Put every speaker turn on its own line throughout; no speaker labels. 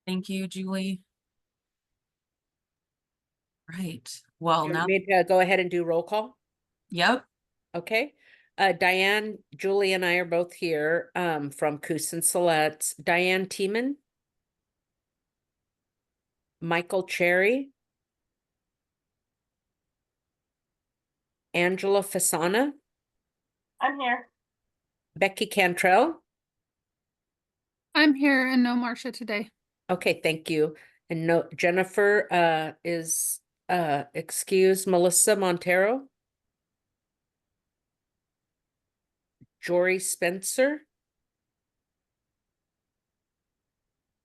Thank you, Julie. Right. Well,
You
now,
want me to go ahead and do roll call?
yep.
Okay. Diane, Julie and I are both here from Coos and Siletz. Diane Tiemann, Michael Cherry, Angela Fasana,
I'm here.
Becky Cantrell.
I'm here and no Marcia today.
Okay, thank you. And no, Jennifer is excused. Melissa Montero, Jory Spencer,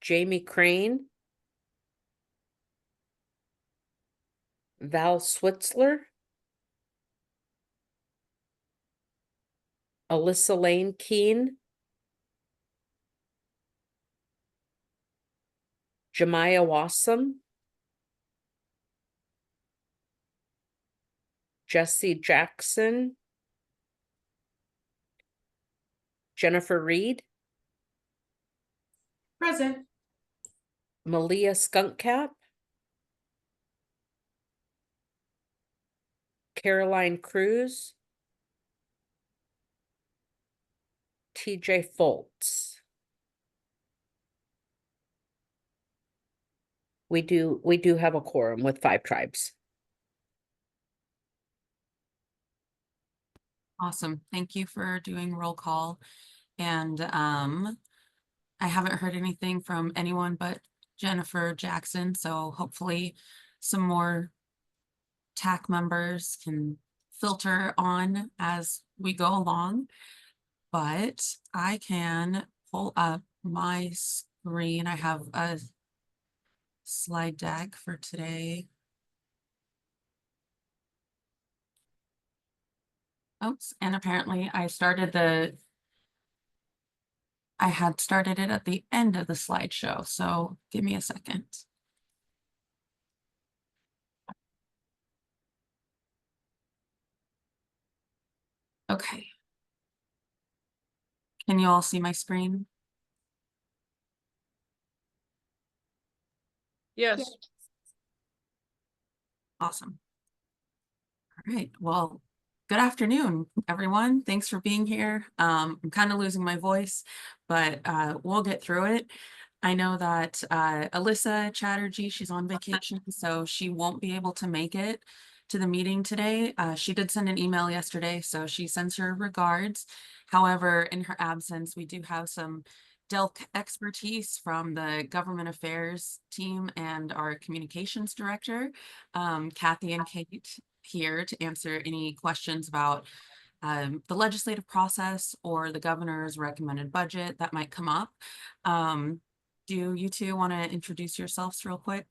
Jamie Crane, Val Switzler, Alyssa Lane Keen, Jemiah Wassam, Jesse Jackson, Jennifer Reed,
Present.
Malia Skunkcap, Caroline Cruz, TJ Foltz. We do have a quorum with 5 tribes.
Awesome. Thank you for doing roll call. And I haven't heard anything from anyone but Jennifer Jackson, so hopefully some more TAC members can filter on as we go along. But I can pull up my screen. I have a slide deck for today. Oops, and apparently I had started it at the end of the slideshow, so give me a second. Okay. Can you all see my screen?
Yes.
Awesome. All right, well, good afternoon, everyone. Thanks for being here. I'm kind of losing my voice, but we'll get through it. I know that Alyssa Chatterjee, she's on vacation, so she won't be able to make it to the meeting today. She did send an email yesterday, so she sends her regards. However, in her absence, we do have some DELC expertise from the government affairs team and our communications director, Kathy and Kate, here to answer any questions about the legislative process or the governor's recommended budget that might come up. Do you two want to introduce yourselves real quick?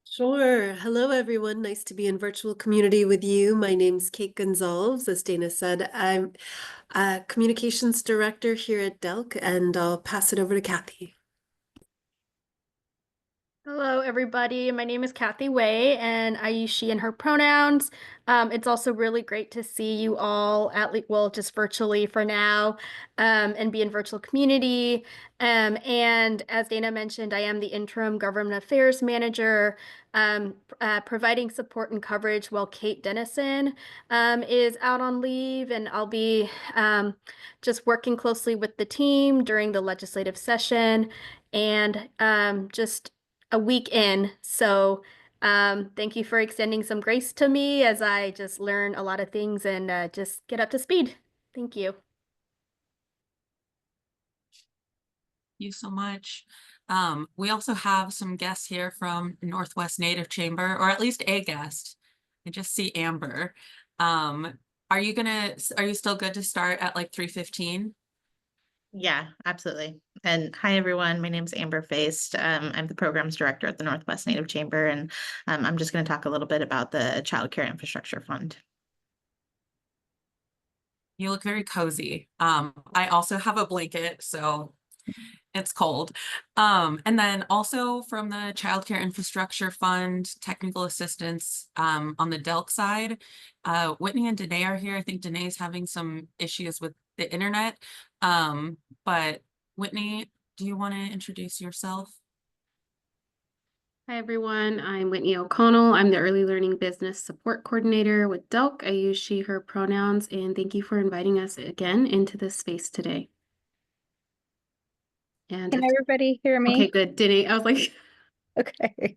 Sure. Hello, everyone. Nice to be in virtual community with you. My name's Kate Gonzalez. As Dana said, I'm a communications director here at DELC, and I'll pass it over to Kathy.
Hello, everybody. My name is Kathy Way, and I use she and her pronouns. It's also really great to see you all just virtually for now, and be in virtual community. And as Dana mentioned, I am the interim government affairs manager, providing support and coverage while Kate Dennison is out on leave, and I'll be just working closely with the team during the legislative session, and just a week in. So thank you for extending some grace to me as I just learn a lot of things and just get up to speed. Thank you.
Thank you so much. We also have some guests here from Northwest Native Chamber, or at least a guest. I just see Amber. Are you still good to start at like 3:15?
Yeah, absolutely. And hi, everyone. My name is Amber Feist. I'm the programs director at the Northwest Native Chamber, and I'm just going to talk a little bit about the Child Care Infrastructure Fund.
You look very cozy. I also have a blanket, so it's cold. And then also from the Child Care Infrastructure Fund, technical assistance on the DELC side, Whitney and Danae are here. I think Danae's having some issues with the internet. But Whitney, do you want to introduce yourself?
Hi, everyone. I'm Whitney O'Connell. I'm the Early Learning Business Support Coordinator with DELC. I use she, her pronouns, and thank you for inviting us again into this space today. And
Can everybody hear me?
okay, good. Didn't I was like,
Okay.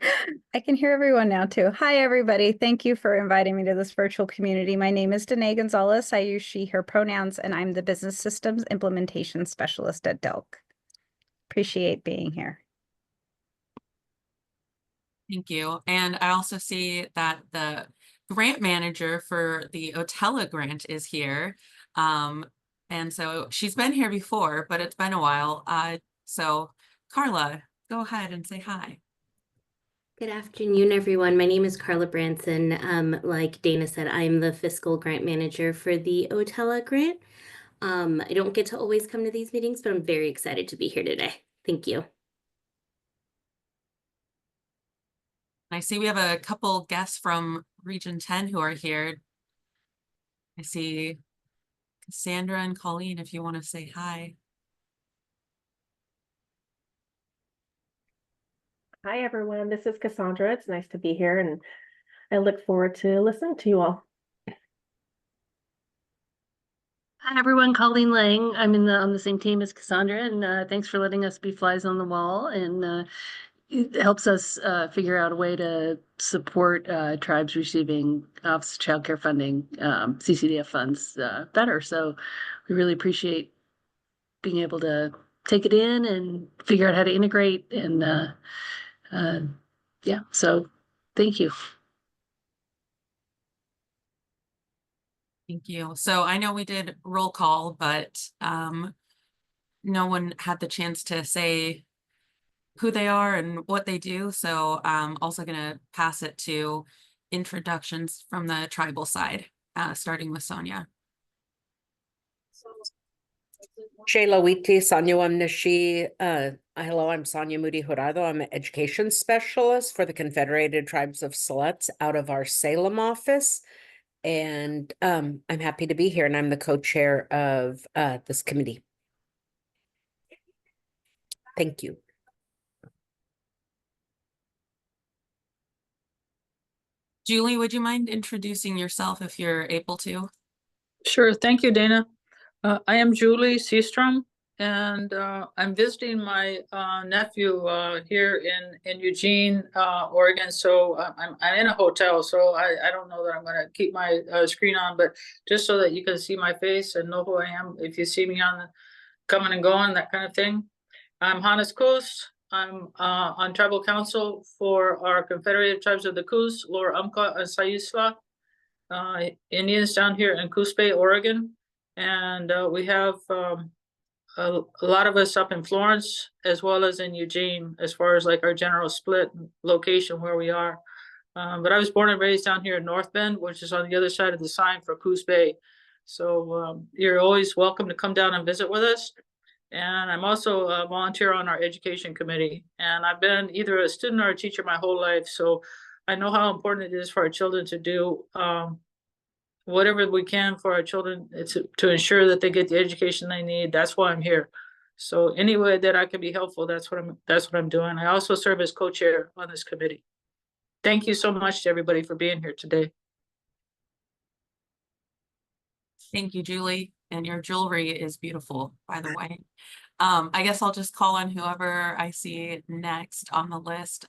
I can hear everyone now too. Hi, everybody. Thank you for inviting me to this virtual community. My name is Danae Gonzalez. I use she, her pronouns, and I'm the Business Systems Implementation Specialist at DELC. Appreciate being here.
Thank you. And I also see that the grant manager for the Otella grant is here. And so she's been here before, but it's been a while. So Carla, go ahead and say hi.
Good afternoon, everyone. My name is Carla Branson. Like Dana said, I'm the fiscal grant manager for the Otella grant. I don't get to always come to these meetings, but I'm very excited to be here today. Thank you.
I see we have a couple guests from Region 10 who are here. I see Cassandra and Colleen, if you want to say hi.
Hi, everyone. This is Cassandra. It's nice to be here, and I look forward to listening to you all.
Hi, everyone. Colleen Lang. I'm on the same team as Cassandra, and thanks for letting us be flies on the wall. And it helps us figure out a way to support tribes receiving Office of Child Care funding, CCDF funds better. So we really appreciate being able to take it in and figure out how to integrate. And yeah, so thank you.
Thank you. So I know we did roll call, but no one had the chance to say who they are and what they do. So I'm also going to pass it to introductions from the tribal side, starting with Sonia.
Shayla Witi, Sanyawam Nashi. Hello, I'm Sonia Moody Jurado. I'm an education specialist for the Confederated Tribes of Siletz out of our Salem office. And I'm happy to be here, and I'm the co-chair of this committee. Thank you.
Julie, would you mind introducing yourself if you're able to?
Sure. Thank you, Dana. I am Julie Seastrom, and I'm visiting my nephew here in Eugene, Oregon. So I'm in a hotel, so I don't know that I'm going to keep my screen on, but just so that you can see my face and know who I am if you see me on the coming and going, that kind of thing. I'm Hannes Coos. I'm on tribal council for our Confederated Tribes of the Coos, Lower Umpqua and Sayusla, Indians down here in Coos Bay, Oregon. And we have a lot of us up in Florence as well as in Eugene, as far as like our general split location where we are. But I was born and raised down here in North Bend, which is on the other side of the sign for Coos Bay. So you're always welcome to come down and visit with us. And I'm also a volunteer on our education committee. And I've been either a student or a teacher my whole life. So I know how important it is for our children to do whatever we can for our children to ensure that they get the education they need. That's why I'm here. So any way that I can be helpful, that's what I'm doing. I also serve as co-chair on this committee. Thank you so much to everybody for being here today.
Thank you, Julie. And your jewelry is beautiful, by the way. I guess I'll just call on whoever I see next on the list.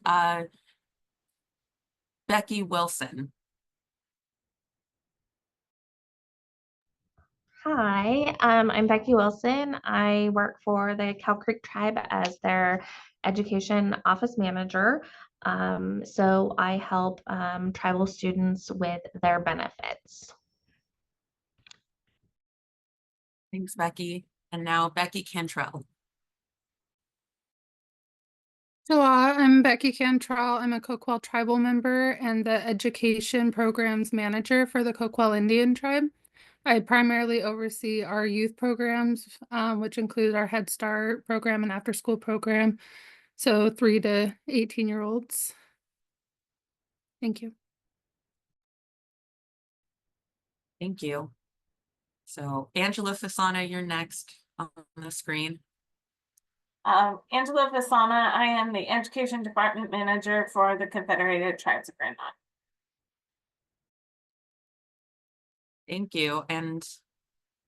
Becky Wilson.
Hi, I'm Becky Wilson. I work for the Cow Creek Tribe as their education office manager. So I help tribal students with their benefits.
Thanks, Becky. And now Becky Cantrell.
Hello, I'm Becky Cantrell. I'm a Coquille tribal member and the education programs manager for the Coquille Indian tribe. I primarily oversee our youth programs, which include our Head Start program and after school program. So 3 to 18-year-olds. Thank you.
Thank you. So Angela Fasana, you're next on the screen.
Angela Vasana, I am the Education Department Manager for the Confederated Tribes of Grand Island.
Thank you. And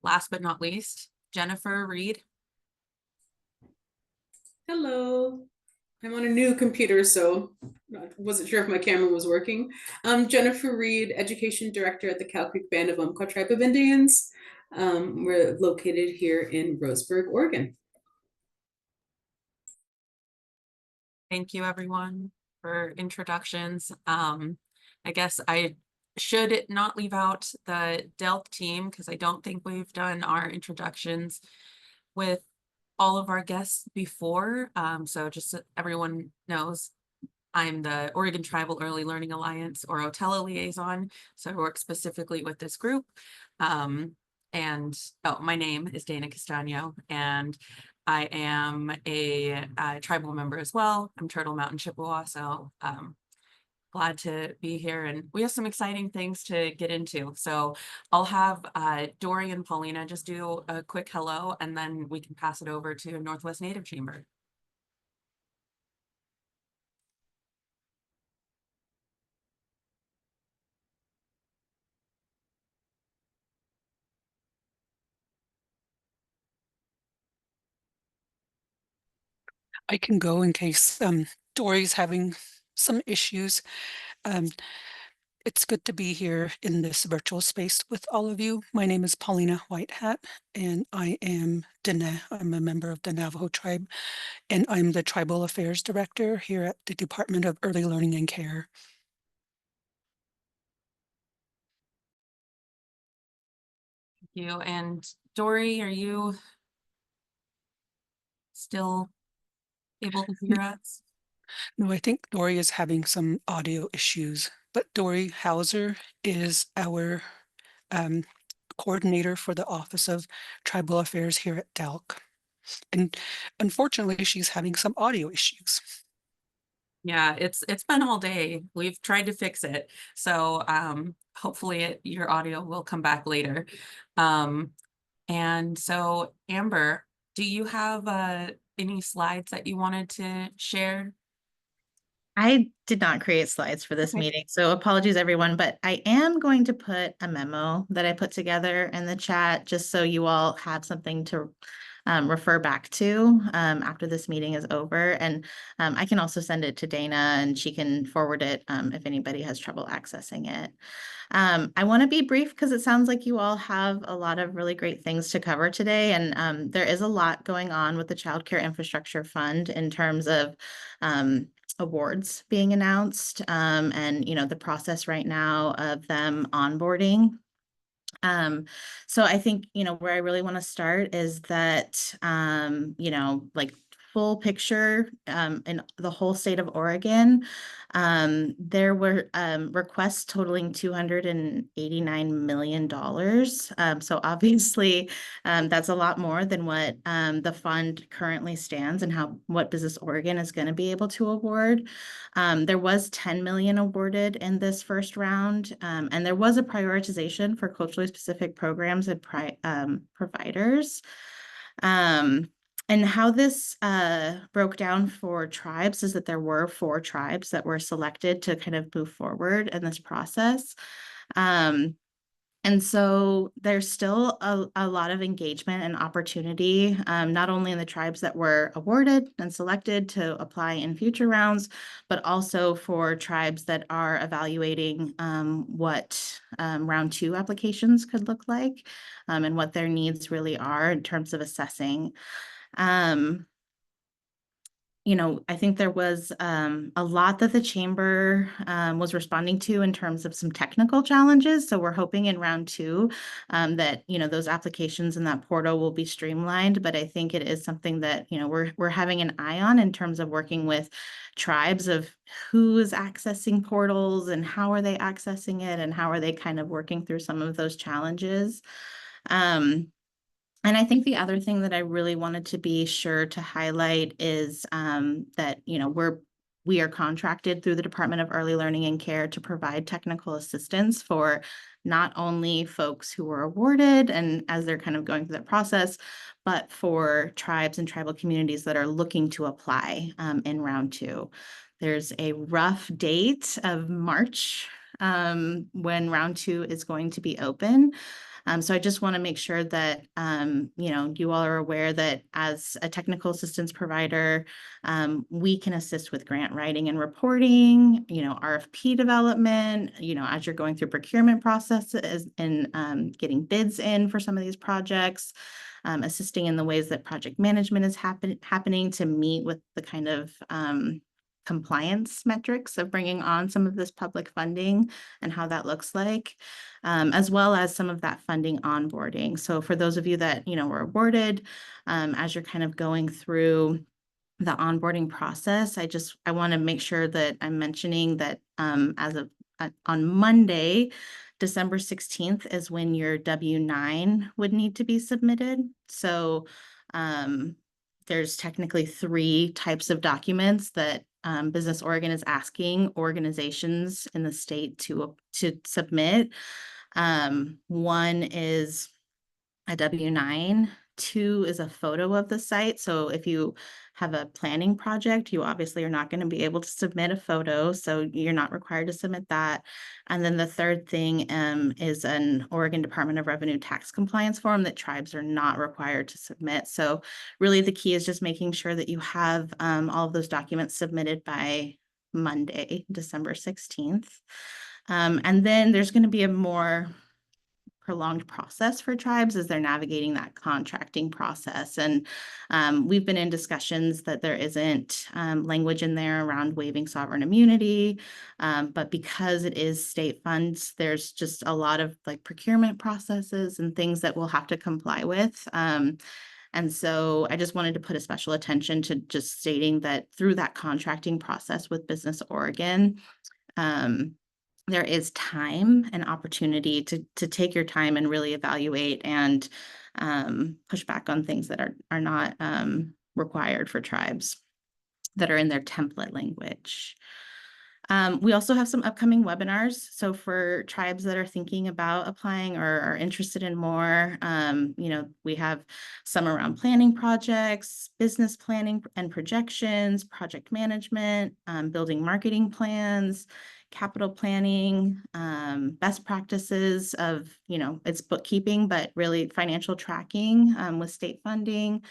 last but not least, Jennifer Reed.
Hello. I'm on a new computer, so I wasn't sure if my camera was working. I'm Jennifer Reed, Education Director at the Cow Creek Band of Umpqua Tribe of Indians. We're located here in Roseburg, Oregon.
Thank you, everyone, for introductions. I guess I should not leave out the DELC team because I don't think we've done our introductions with all of our guests before. So just so everyone knows, I'm the Oregon Tribal Early Learning Alliance, or OTELA liaison. So I work specifically with this group. My name is Dana Castano, and I am a tribal member as well. I'm Turtle Mountain Chippewa, so glad to be here, and we have some exciting things to get into. So I'll have Dory and Paulina just do a quick hello, and then we can pass it over to Northwest Native Chamber.
I can go in case Dory's having some issues. It's good to be here in this virtual space with all of you. My name is Paulina Whitehat, and I am Dene. I'm a member of the Navajo tribe, and I'm the Tribal Affairs Director here at the Department of Early Learning and Care.
Thank you. And Dory, are you still able to hear us?
No, I think Dory is having some audio issues, but Dory Hauser is our coordinator for the Office of Tribal Affairs here at DELC. And unfortunately, she's having some audio issues.
Yeah, it's been all day. We've tried to fix it. So hopefully your audio will come back later. And so Amber, do you have any slides that you wanted to share?
I did not create slides for this meeting, so apologies everyone, but I am going to put a memo that I put together in the chat just so you all have something to refer back to after this meeting is over. And I can also send it to Dana and she can forward it if anybody has trouble accessing it. I want to be brief because it sounds like you all have a lot of really great things to cover today. And there is a lot going on with the Child Care Infrastructure Fund in terms of awards being announced and the process right now of them onboarding. So I think where I really want to start is that like full picture in the whole state of Oregon, there were requests totaling $289 million. So obviously that's a lot more than what the fund currently stands and what Business Oregon is going to be able to award. There was 10 million awarded in this first round, and there was a prioritization for culturally specific programs and providers. And how this broke down for tribes is that there were 4 tribes that were selected to kind of move forward in this process. And so there's still a lot of engagement and opportunity, not only in the tribes that were awarded and selected to apply in future rounds, but also for tribes that are evaluating what round 2 applications could look like and what their needs really are in terms of assessing. I think there was a lot that the chamber was responding to in terms of some technical challenges. So we're hoping in round 2 that those applications in that portal will be streamlined. But I think it is something that we're having an eye on in terms of working with tribes of who is accessing portals and how are they accessing it and how are they kind of working through some of those challenges. And I think the other thing that I really wanted to be sure to highlight is that, we are contracted through the Department of Early Learning and Care to provide technical assistance for not only folks who were awarded and as they're kind of going through that process, but for tribes and tribal communities that are looking to apply in round 2. There's a rough date of March when round 2 is going to be open. So I just want to make sure that, you all are aware that as a technical assistance provider, we can assist with grant writing and reporting, RFP development, as you're going through procurement processes and getting bids in for some of these projects, assisting in the ways that project management is happening to meet with the kind of compliance metrics of bringing on some of this public funding and how that looks like, as well as some of that funding onboarding. So for those of you that, were awarded, as you're kind of going through the onboarding process, I want to make sure that I'm mentioning that on Monday, December 16th is when your W-9 would need to be submitted. So there's technically 3 types of documents that Business Oregon is asking organizations in the state to submit. One is a W-9. 2 is a photo of the site. So if you have a planning project, you obviously are not going to be able to submit a photo. So you're not required to submit that. And then the third thing is an Oregon Department of Revenue tax compliance form that tribes are not required to submit. So really the key is just making sure that you have all of those documents submitted by Monday, December 16th. And then there's going to be a more prolonged process for tribes as they're navigating that contracting process. And we've been in discussions that there isn't language in there around waiving sovereign immunity, but because it is state funds, there's just a lot of procurement processes and things that we'll have to comply with. And so I just wanted to put a special attention to just stating that through that contracting process with Business Oregon, there is time and opportunity to take your time and really evaluate and push back on things that are not required for tribes that are in their template language. We also have some upcoming webinars. So for tribes that are thinking about applying or are interested in more, we have some around planning projects, business planning and projections, project management, building marketing plans, capital planning, best practices of, it's bookkeeping, but really financial tracking with state funding,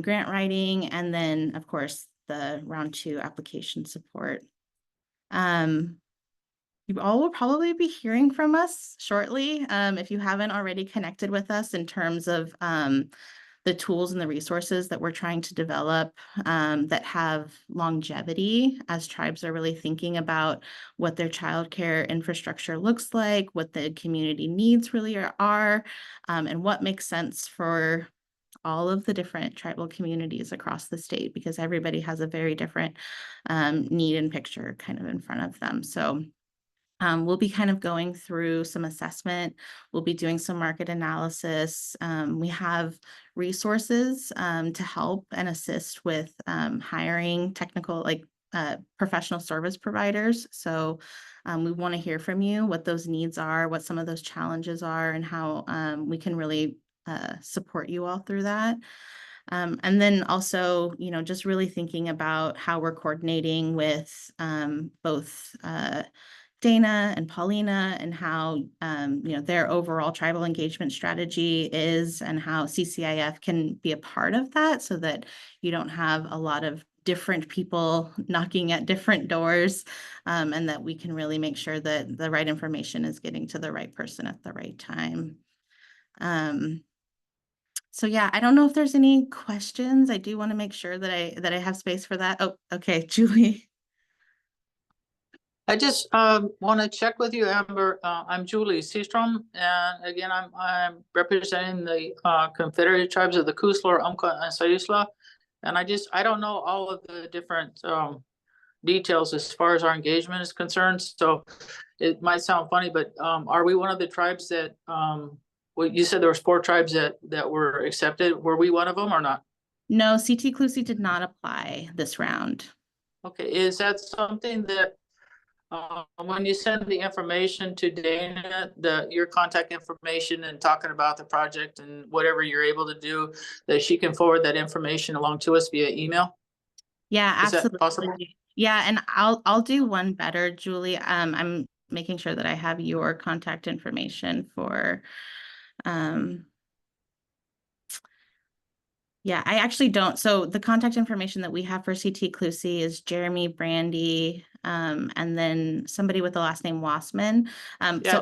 grant writing, and then of course the round 2 application support. You all will probably be hearing from us shortly if you haven't already connected with us in terms of the tools and the resources that we're trying to develop that have longevity as tribes are really thinking about what their childcare infrastructure looks like, what the community needs really are, and what makes sense for all of the different tribal communities across the state, because everybody has a very different need and picture kind of in front of them. So we'll be kind of going through some assessment. We'll be doing some market analysis. We have resources to help and assist with hiring technical, professional service providers. So we want to hear from you what those needs are, what some of those challenges are, and how we can really support you all through that. And then also, just really thinking about how we're coordinating with both Dana and Paulina and how, their overall tribal engagement strategy is and how CCIF can be a part of that so that you don't have a lot of different people knocking at different doors, and that we can really make sure that the right information is getting to the right person at the right time. So yeah, I don't know if there's any questions. I do want to make sure that I have space for that. Oh, okay, Julie.
I just want to check with you, Amber. I'm Julie Seastrom, and again, I'm representing the Confederated Tribes of the Kuslu, Umpqua, and Sayusla. And I don't know all of the different details as far as our engagement is concerned. So it might sound funny, but are we one of the tribes that well, you said there was 4 tribes that were accepted. Were we one of them or not?
No, CT-CLUSI did not apply this round.
Okay, is that something that when you send the information to Dana, your contact information and talking about the project and whatever you're able to do, that she can forward that information along to us via email?
Yeah,
Is that
absolutely.
possible?
Yeah, and I'll do one better, Julie. I'm making sure that I have your contact information for yeah, I actually don't. So the contact information that we have for CT Clusie is Jeremy Brandy, and then somebody with the last name Wassman.
Yeah,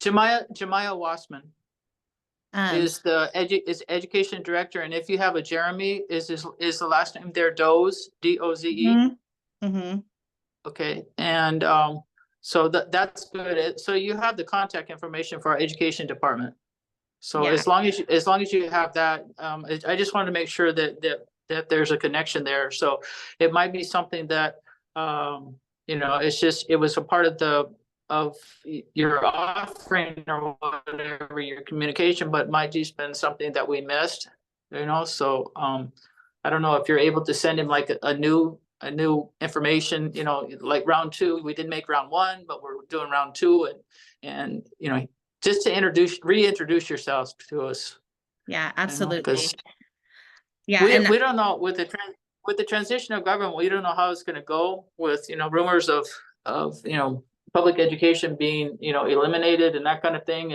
Jemiah Wassman is is education director, and if you have a Jeremy, is the last name there Doze, D-O-Z-E? Okay, and so that's good. So you have the contact information for our education department. So
Yeah.
as long as you have that, I just wanted to make sure that there's a connection there. So it might be something that you know, it was a part of your offering or whatever, your communication, but might just been something that we missed, you know. So I don't know if you're able to send him like a new information, you know, like round 2. We didn't make round 1, but we're doing round 2, and you know, just to reintroduce yourselves to us.
Yeah,
You know,
absolutely.
'cause
Yeah,
we don't know with the transition of government, we don't know how it's going to go with, you know, rumors of you know, public education being, you know, eliminated and that kind of thing,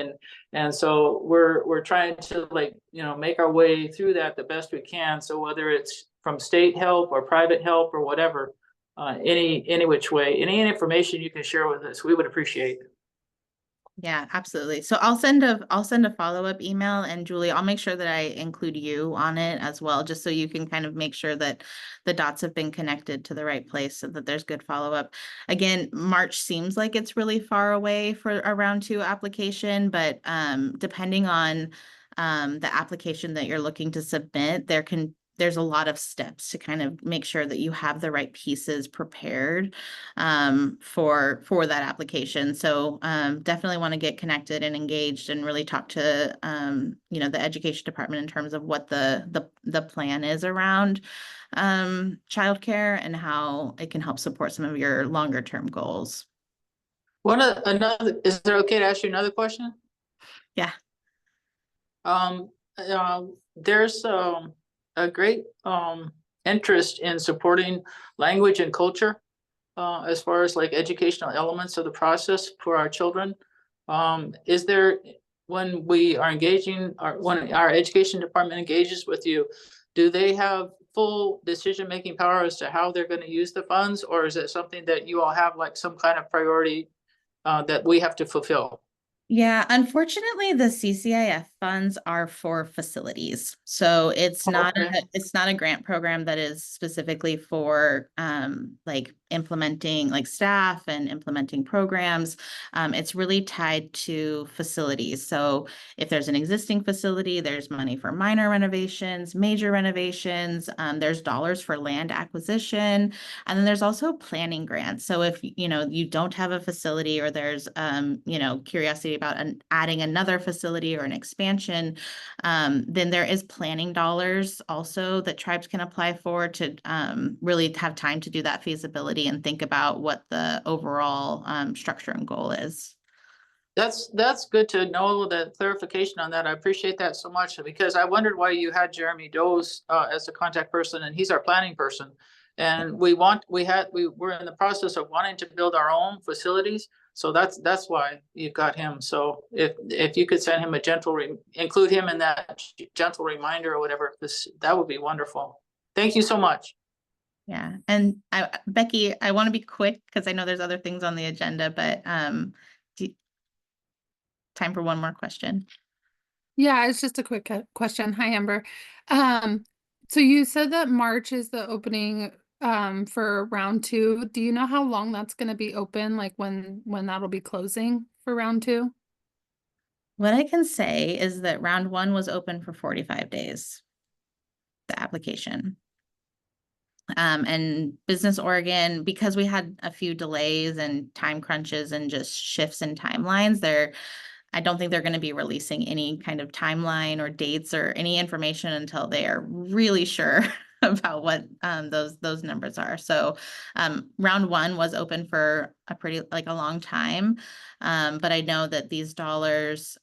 and so we're trying to, like, you know, make our way through that the best we can. So whether it's from state help or private help or whatever, any which way, any information you can share with us, we would appreciate.
Yeah, absolutely. So I'll send a follow-up email, and Julie, I'll make sure that I include you on it as well, just so you can kind of make sure that the dots have been connected to the right place so that there's good follow-up. Again, March seems like it's really far away for a round 2 application, but depending on the application that you're looking to submit, there's a lot of steps to kind of make sure that you have the right pieces prepared for that application. So definitely want to get connected and engaged and really talk to you know, the education department in terms of what the plan is around childcare and how it can help support some of your longer term goals.
Is it okay to ask you another question?
Yeah.
There's a great interest in supporting language and culture as far as like educational elements of the process for our children. Is there, when we are engaging, when our education department engages with you, do they have full decision-making power as to how they're going to use the funds, or is it something that you all have like some kind of priority that we have to fulfill?
Yeah, unfortunately, the CCIF funds are for facilities. So it's not a grant program that is specifically for like implementing like staff and implementing programs. It's really tied to facilities. So if there's an existing facility, there's money for minor renovations, major renovations, there's dollars for land acquisition, and then there's also planning grants. So if you know, you don't have a facility, or there's you know, curiosity about adding another facility or an expansion, then there is planning dollars also that tribes can apply for to really have time to do that feasibility and think about what the overall structure and goal is.
That's good to know, the clarification on that. I appreciate that so much, because I wondered why you had Jeremy Doze as a contact person, and he's our planning person. And we're in the process of wanting to build our own facilities. So that's why you got him. So if you could send him include him in that gentle reminder or whatever, that would be wonderful. Thank you so much.
Yeah. And Becky, I want to be quick because I know there's other things on the agenda, but time for one more question.
Yeah, it's just a quick question. Hi, Amber. So you said that March is the opening for round 2. Do you know how long that's going to be open, like when that'll be closing for round 2?
What I can say is that round 1 was open for 45 days, the application. And Business Oregon, because we had a few delays and time crunches and just shifts in timelines, I don't think they're going to be releasing any kind of timeline or dates or any information until they are really sure about what those numbers are. So round one was open for a pretty like a long time. But I know that these dollars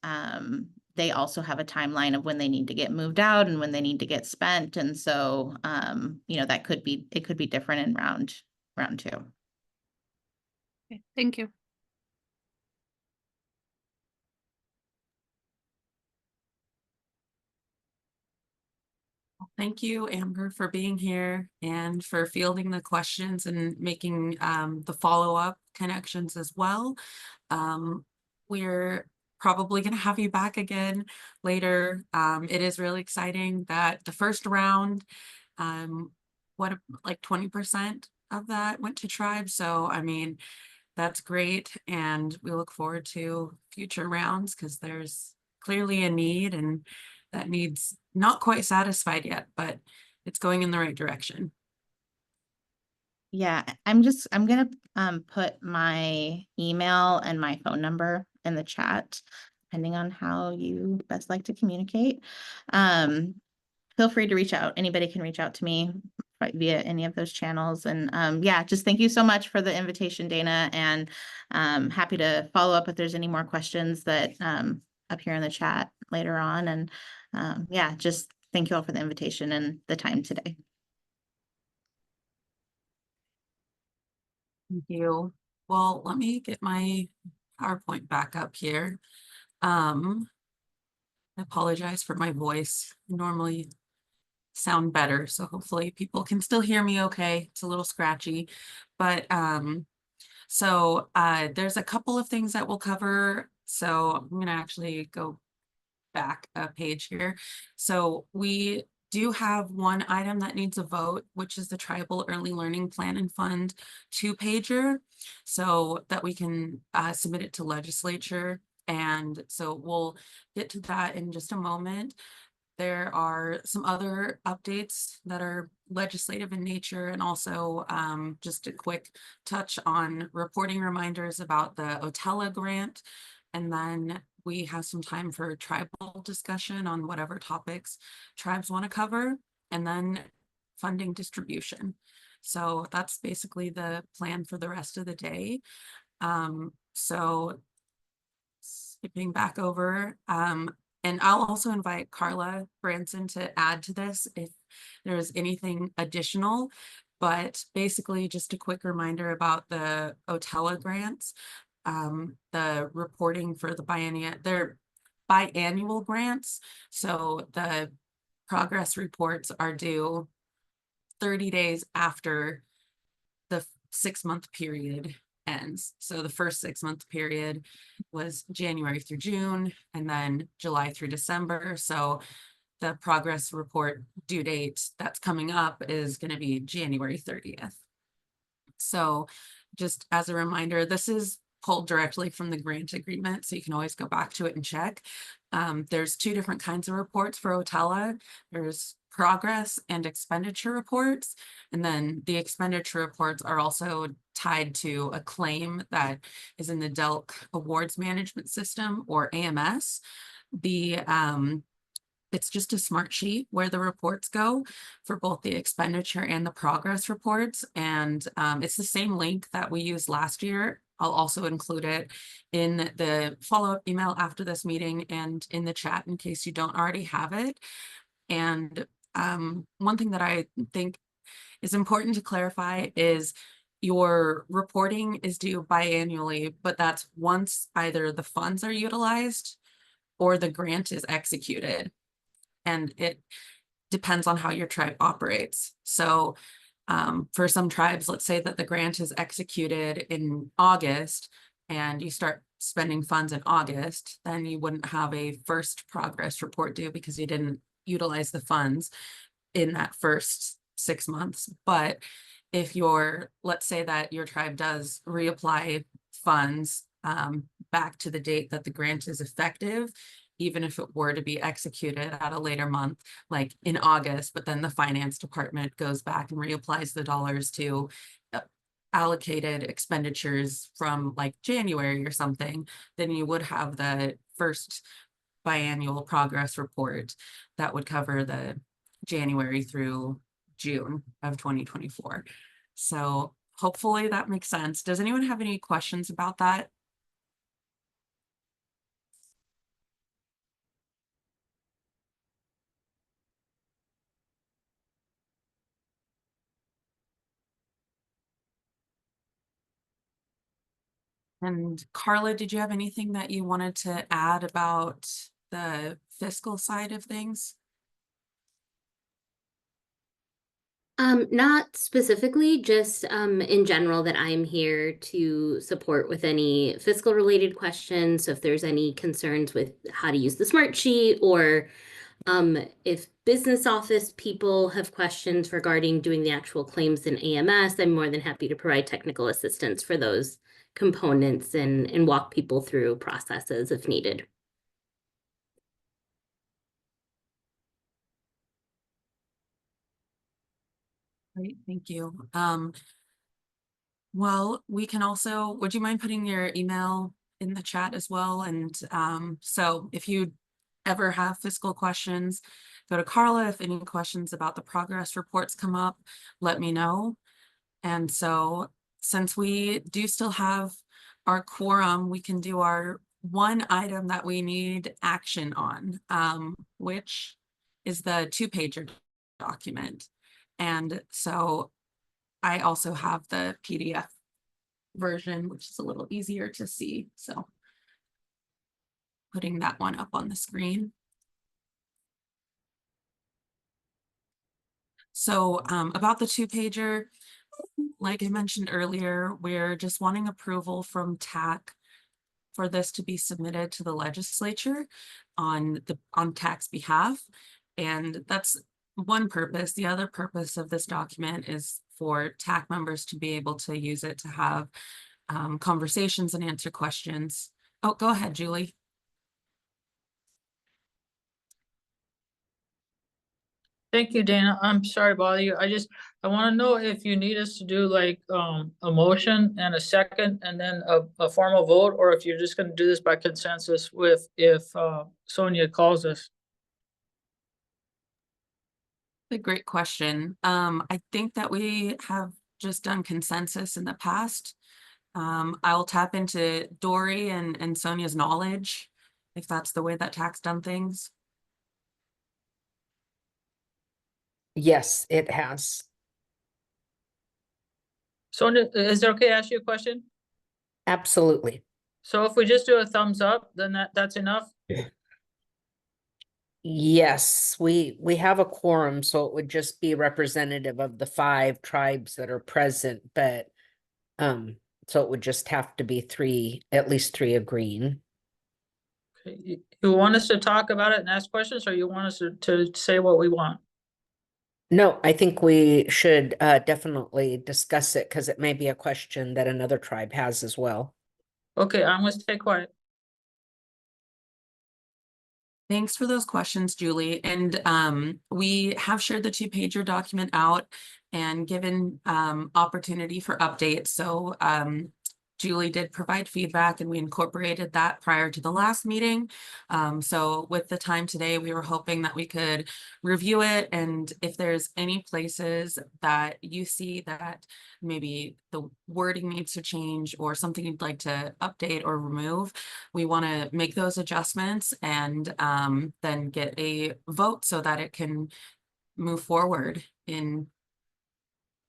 they also have a timeline of when they need to get moved out and when they need to get spent. And so you know, it could be different in round two.
Okay, thank you.
Thank you, Amber, for being here and for fielding the questions and making the follow-up connections as well. We're probably going to have you back again later. It is really exciting that the first round, like 20% of that went to tribes. So, I mean, that's great. And we look forward to future rounds because there's clearly a need, and that need's not quite satisfied yet, but it's going in the right direction.
Yeah, I'm gonna put my email and my phone number in the chat, depending on how you best like to communicate. Feel free to reach out. Anybody can reach out to me via any of those channels. And yeah, just thank you so much for the invitation, Dana, and happy to follow up if there's any more questions that up here in the chat later on. And yeah, just thank you all for the invitation and the time today.
Thank you. Well, let me get my PowerPoint back up here. I apologize for my voice. I normally sound better, so hopefully people can still hear me okay. It's a little scratchy, but so there's a couple of things that we'll cover. So I'm going to actually go back a page here. So we do have one item that needs a vote, which is the Tribal Early Learning Plan and Fund 2-pager, so that we can submit it to legislature. And so we'll get to that in just a moment. There are some other updates that are legislative in nature, and also just a quick touch on reporting reminders about the OTELA grant. And then we have some time for tribal discussion on whatever topics tribes want to cover, and then funding distribution. So that's basically the plan for the rest of the day. So skipping back over, and I'll also invite Carla Branson to add to this if there's anything additional. But basically, just a quick reminder about the OTELA grants. The reporting for the they're biannual grants. So the progress reports are due 30 days after the 6-month period ends. So the first 6-month period was January through June, and then July through December. So the progress report due date that's coming up is going to be January 30th. So just as a reminder, this is pulled directly from the grant agreement, so you can always go back to it and check. There's 2 different kinds of reports for OTELA. There's progress and expenditure reports, and then the expenditure reports are also tied to a claim that is in the DELC Awards Management System, or AMS. It's just a smart sheet where the reports go for both the expenditure and the progress reports. And it's the same link that we used last year. I'll also include it in the follow-up email after this meeting and in the chat in case you don't already have it. And one thing that I think is important to clarify is your reporting is due biannually, but that's once either the funds are utilized or the grant is executed. And it depends on how your tribe operates. So for some tribes, let's say that the grant is executed in August and you start spending funds in August, then you wouldn't have a first progress report due because you didn't utilize the funds in that first 6 months. But if let's say that your tribe does reapply funds back to the date that the grant is effective, even if it were to be executed at a later month, like in August, but then the finance department goes back and reapplies the dollars to allocated expenditures from like January or something, then you would have the first biannual progress report that would cover the January through June of 2024. So hopefully that makes sense. Does anyone have any questions about that? And Carla, did you have anything that you wanted to add about the fiscal side of things?
Not specifically, just in general that I'm here to support with any fiscal related questions. So if there's any concerns with how to use the smart sheet, or if business office people have questions regarding doing the actual claims in AMS, I'm more than happy to provide technical assistance for those components and walk people through processes if needed.
Great, thank you. Well, we can also, would you mind putting your email in the chat as well? And so if you ever have fiscal questions, go to Carla. If any questions about the progress reports come up, let me know. And so since we do still have our quorum, we can do our one item that we need action on, which is the 2-pager document. And so I also have the PDF version, which is a little easier to see. So putting that one up on the screen. So about the 2-pager, like I mentioned earlier, we're just wanting approval from TAC for this to be submitted to the legislature on TAC's behalf. And that's one purpose. The other purpose of this document is for TAC members to be able to use it to have conversations and answer questions. Oh, go ahead, Julie.
Thank you, Dana. I'm sorry to bother you. I want to know if you need us to do like a motion and a second and then a formal vote, or if you're just going to do this by consensus with if Sonia calls us.
A great question. I think that we have just done consensus in the past. I'll tap into Dory and Sonia's knowledge, if that's the way that TAC's done things.
Yes, it has.
Sonia, is it okay to ask you a question?
Absolutely.
So if we just do a thumbs up, then that's enough?
Yes, we have a quorum, so it would just be representative of the 5 tribes that are present, but so it would just have to be at least 3 agreeing.
Okay. You want us to talk about it and ask questions, or you want us to say what we want?
No, I think we should definitely discuss it because it may be a question that another tribe has as well.
Okay, I'm going to stay quiet.
Thanks for those questions, Julie. And we have shared the 2-pager document out and given opportunity for updates. So Julie did provide feedback and we incorporated that prior to the last meeting. So with the time today, we were hoping that we could review it. And if there's any places that you see that maybe the wording needs to change or something you'd like to update or remove, we want to make those adjustments and then get a vote so that it can move forward.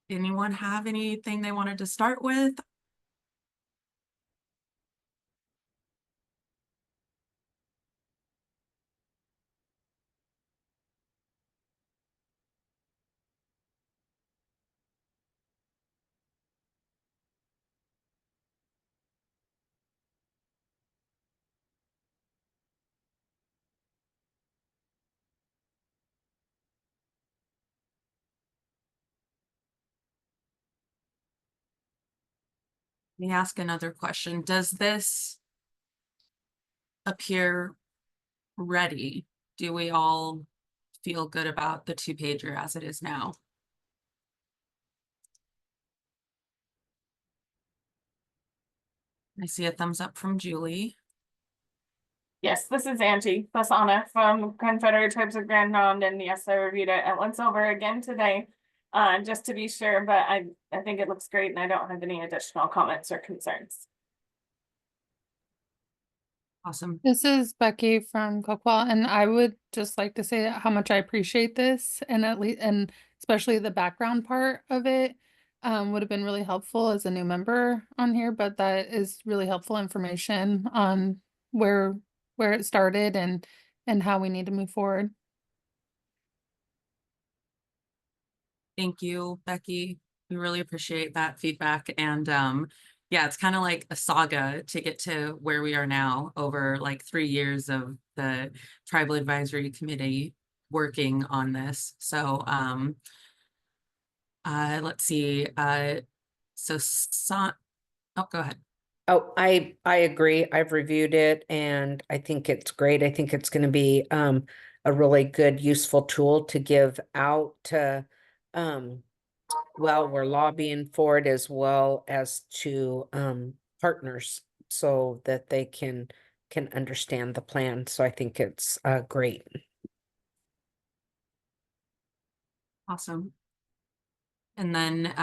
Anyone have anything they wanted to start with? Let me ask another question. Does this appear ready? Do we all feel good about the 2-pager as it is now? I see a thumbs up from Julie.
Yes, this is Angie Fasana from Confederate Tribes of Grand Ronde, and yes, I reviewed it. It went over again today. just to be sure, but I think it looks great and I don't have any additional comments or concerns.
Awesome.
This is Becky from Coquel, and I would just like to say how much I appreciate this, and and especially the background part of it would have been really helpful as a new member on here, but that is really helpful information on where it started and how we need to move forward.
Thank you, Becky. We really appreciate that feedback. And yeah, it's kind of like a saga to get to where we are now over like 3 years of the Tribal Advisory Committee working on this. So let's see. Oh, go ahead.
Oh, I agree. I've reviewed it and I think it's great. I think it's going to be a really good, useful tool to give out to well, we're lobbying for it as well as to partners so that they can understand the plan. So I think it's great.
Awesome. And then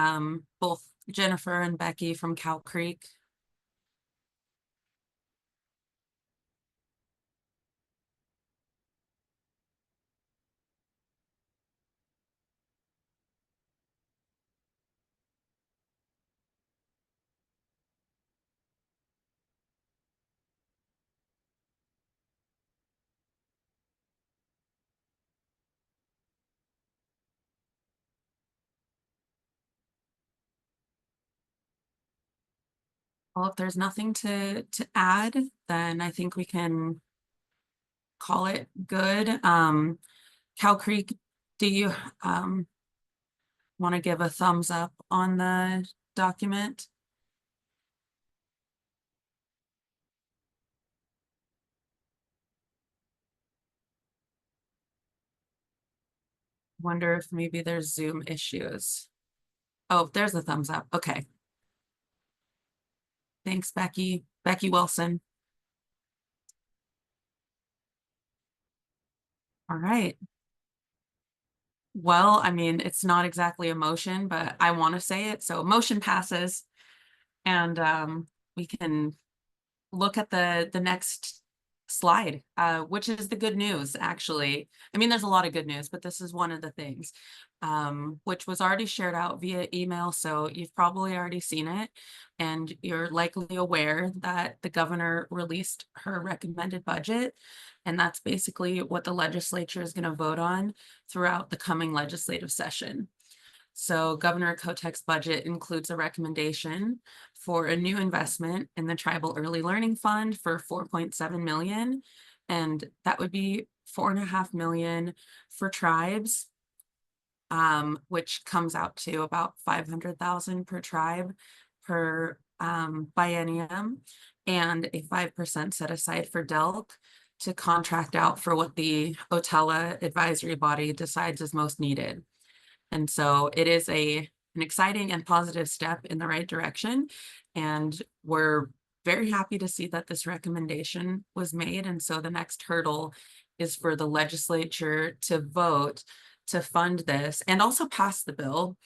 both Jennifer and Becky from Cow Creek. Well, if there's nothing to add, then I think we can call it good. Cow Creek, do you want to give a thumbs up on the document? Wonder if maybe there's Zoom issues. Oh, there's a thumbs up. Okay. Thanks, Becky. Becky Wilson. All right. Well, I mean, it's not exactly a motion, but I want to say it. So motion passes. And we can look at the next slide, which is the good news, actually. I mean, there's a lot of good news, but this is one of the things, which was already shared out via email. So you've probably already seen it. And you're likely aware that the governor released her recommended budget. And that's basically what the legislature is going to vote on throughout the coming legislative session. So Governor Kotek's budget includes a recommendation for a new investment in the Tribal Early Learning Fund for 4.7 million. And that would be 4.5 million for tribes, which comes out to about 500,000 per tribe per biennium, and a 5% set aside for DELC to contract out for what the OTELA advisory body decides is most needed. And so it is an exciting and positive step in the right direction. And we're very happy to see that this recommendation was made. And so the next hurdle is for the legislature to vote to fund this and also pass the bill.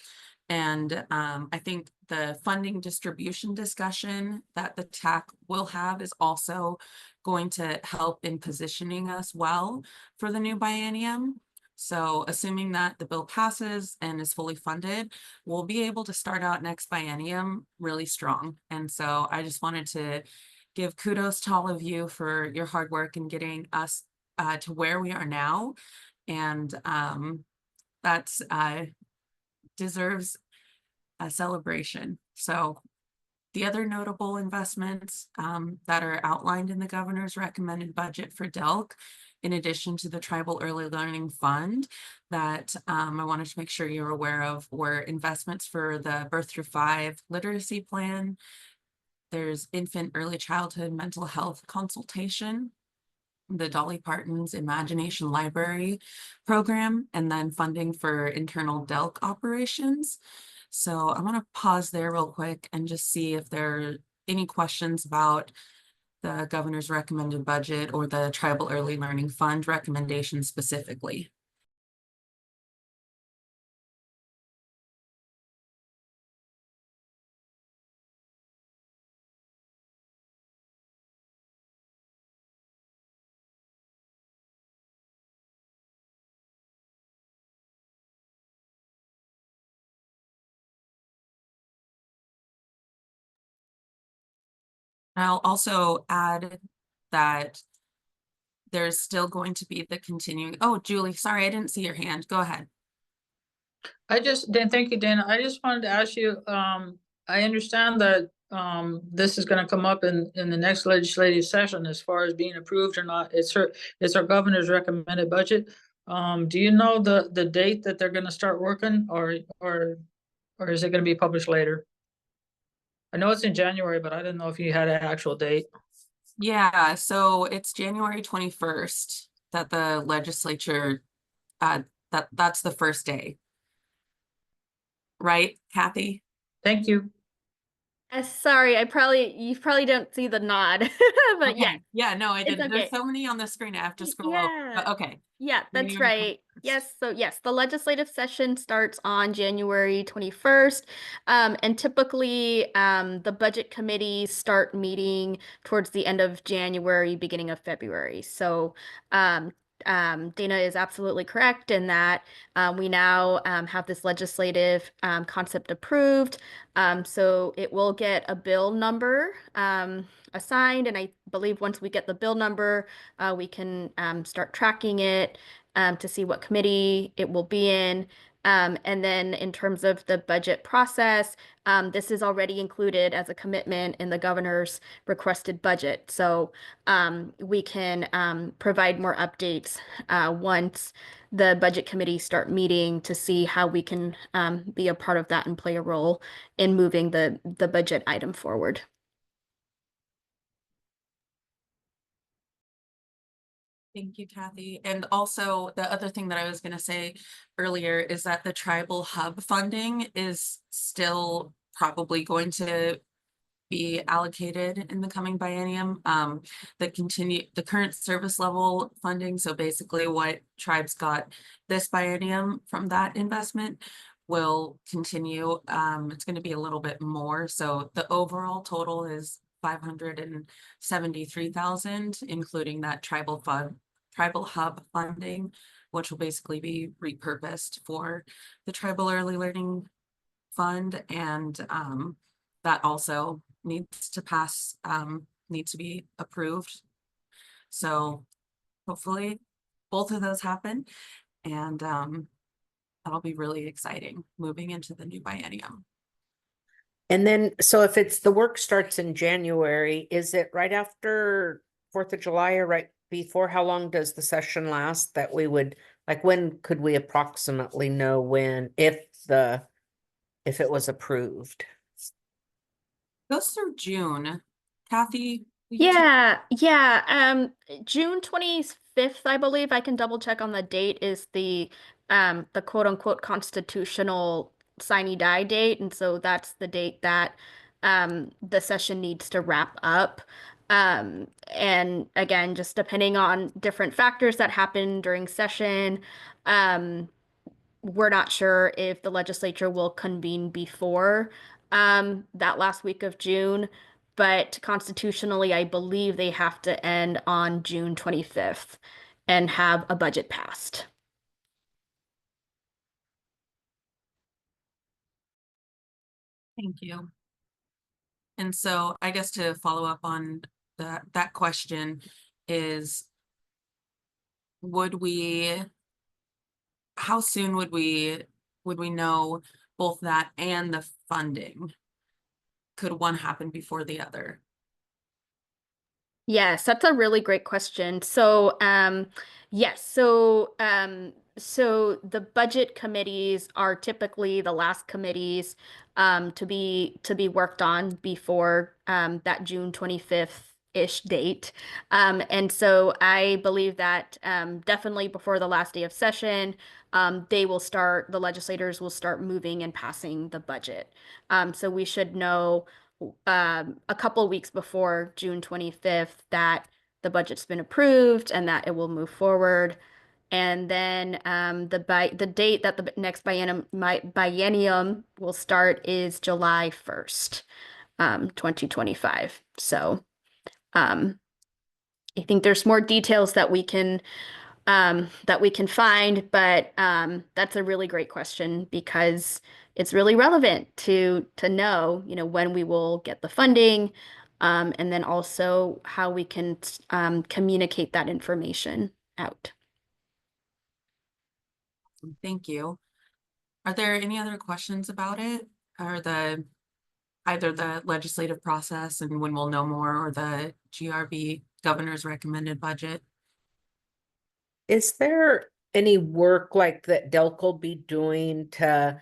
And I think the funding distribution discussion that the TAC will have is also going to help in positioning us well for the new biennium. So assuming that the bill passes and is fully funded, we'll be able to start out next biennium really strong. And so I just wanted to give kudos to all of you for your hard work in getting us to where we are now. And that's deserves a celebration. So the other notable investments that are outlined in the governor's recommended budget for DELC, in addition to the Tribal Early Learning Fund that I wanted to make sure you're aware of, were investments for the Birth Through 5 literacy plan. There's infant early childhood mental health consultation, the Dolly Parton's Imagination Library program, and then funding for internal DELC operations. So I want to pause there real quick and just see if there are any questions about the governor's recommended budget or the Tribal Early Learning Fund recommendation specifically. I'll also add that there's still going to be the continuing, oh, Julie, sorry, I didn't see your hand. Go ahead.
Thank you, Dana. I just wanted to ask you, I understand that, this is gonna come up in the next legislative session as far as being approved or not. It's our governor's recommended budget. Do you know the date that they're gonna start working or is it gonna be published later? I know it's in January, but I didn't know if you had an actual date.
Yeah, so it's January 21st that the legislature, that's the first day. Right, Kathy?
Thank you.
Sorry, you probably don't see the nod, but
Okay.
yeah,
Yeah, no, I
it's
didn't. There's
okay.
so many on the screen. I have to scroll up. But okay.
Yeah,
Maybe
that's
on the
right. Yes, so yes, the legislative session starts on January 21st. And typically, the budget committees start meeting towards the end of January, beginning of February. So, Dana is absolutely correct in that we now have this legislative concept approved. So it will get a bill number assigned, and I believe once we get the bill number, we can start tracking it to see what committee it will be in. And then in terms of the budget process, this is already included as a commitment in the governor's requested budget. So we can provide more updates once the budget committee start meeting to see how we can be a part of that and play a role in moving the budget item forward.
Thank you, Kathy. And also the other thing that I was going to say earlier is that the tribal hub funding is still probably going to be allocated in the coming biennium. The current service level funding, so basically what tribes got this biennium from that investment will continue. It's going to be a little bit more. So the overall total is 573,000, including that tribal hub funding, which will basically be repurposed for the tribal early learning fund. And that also needs to be approved. So hopefully both of those happen, and that'll be really exciting moving into the new biennium.
And then, so if it's the work starts in January, is it right after 4th of July or right before? How long does the session last that we would, like, when could we approximately know when, if it was approved?
Goes through June. Kathy?
Yeah. June 25th, I believe. I can double check on the date, is the quote unquote constitutional sine die date. And so that's the date that the session needs to wrap up. And again, just depending on different factors that happen during session, we're not sure if the legislature will convene before that last week of June, but constitutionally, I believe they have to end on June 25th and have a budget passed.
Thank you. And so I guess to follow up on that question is, how soon would we know both that and the funding? Could one happen before the other?
Yes, that's a really great question. So, yes, so the budget committees are typically the last committees to be worked on before that June 25th-ish date. And so I believe that definitely before the last day of session, the legislators will start moving and passing the budget. So we should know a couple weeks before June 25th that the budget's been approved and that it will move forward. And then the date that the next biennium will start is July 1st, 2025. So I think there's more details that we can find, but that's a really great question because it's really relevant to know, when we will get the funding, and then also how we can communicate that information out.
Thank you. Are there any other questions about it, or either the legislative process and when we'll know more, or the GRB governor's recommended budget?
Is there any work like that Delk will be doing to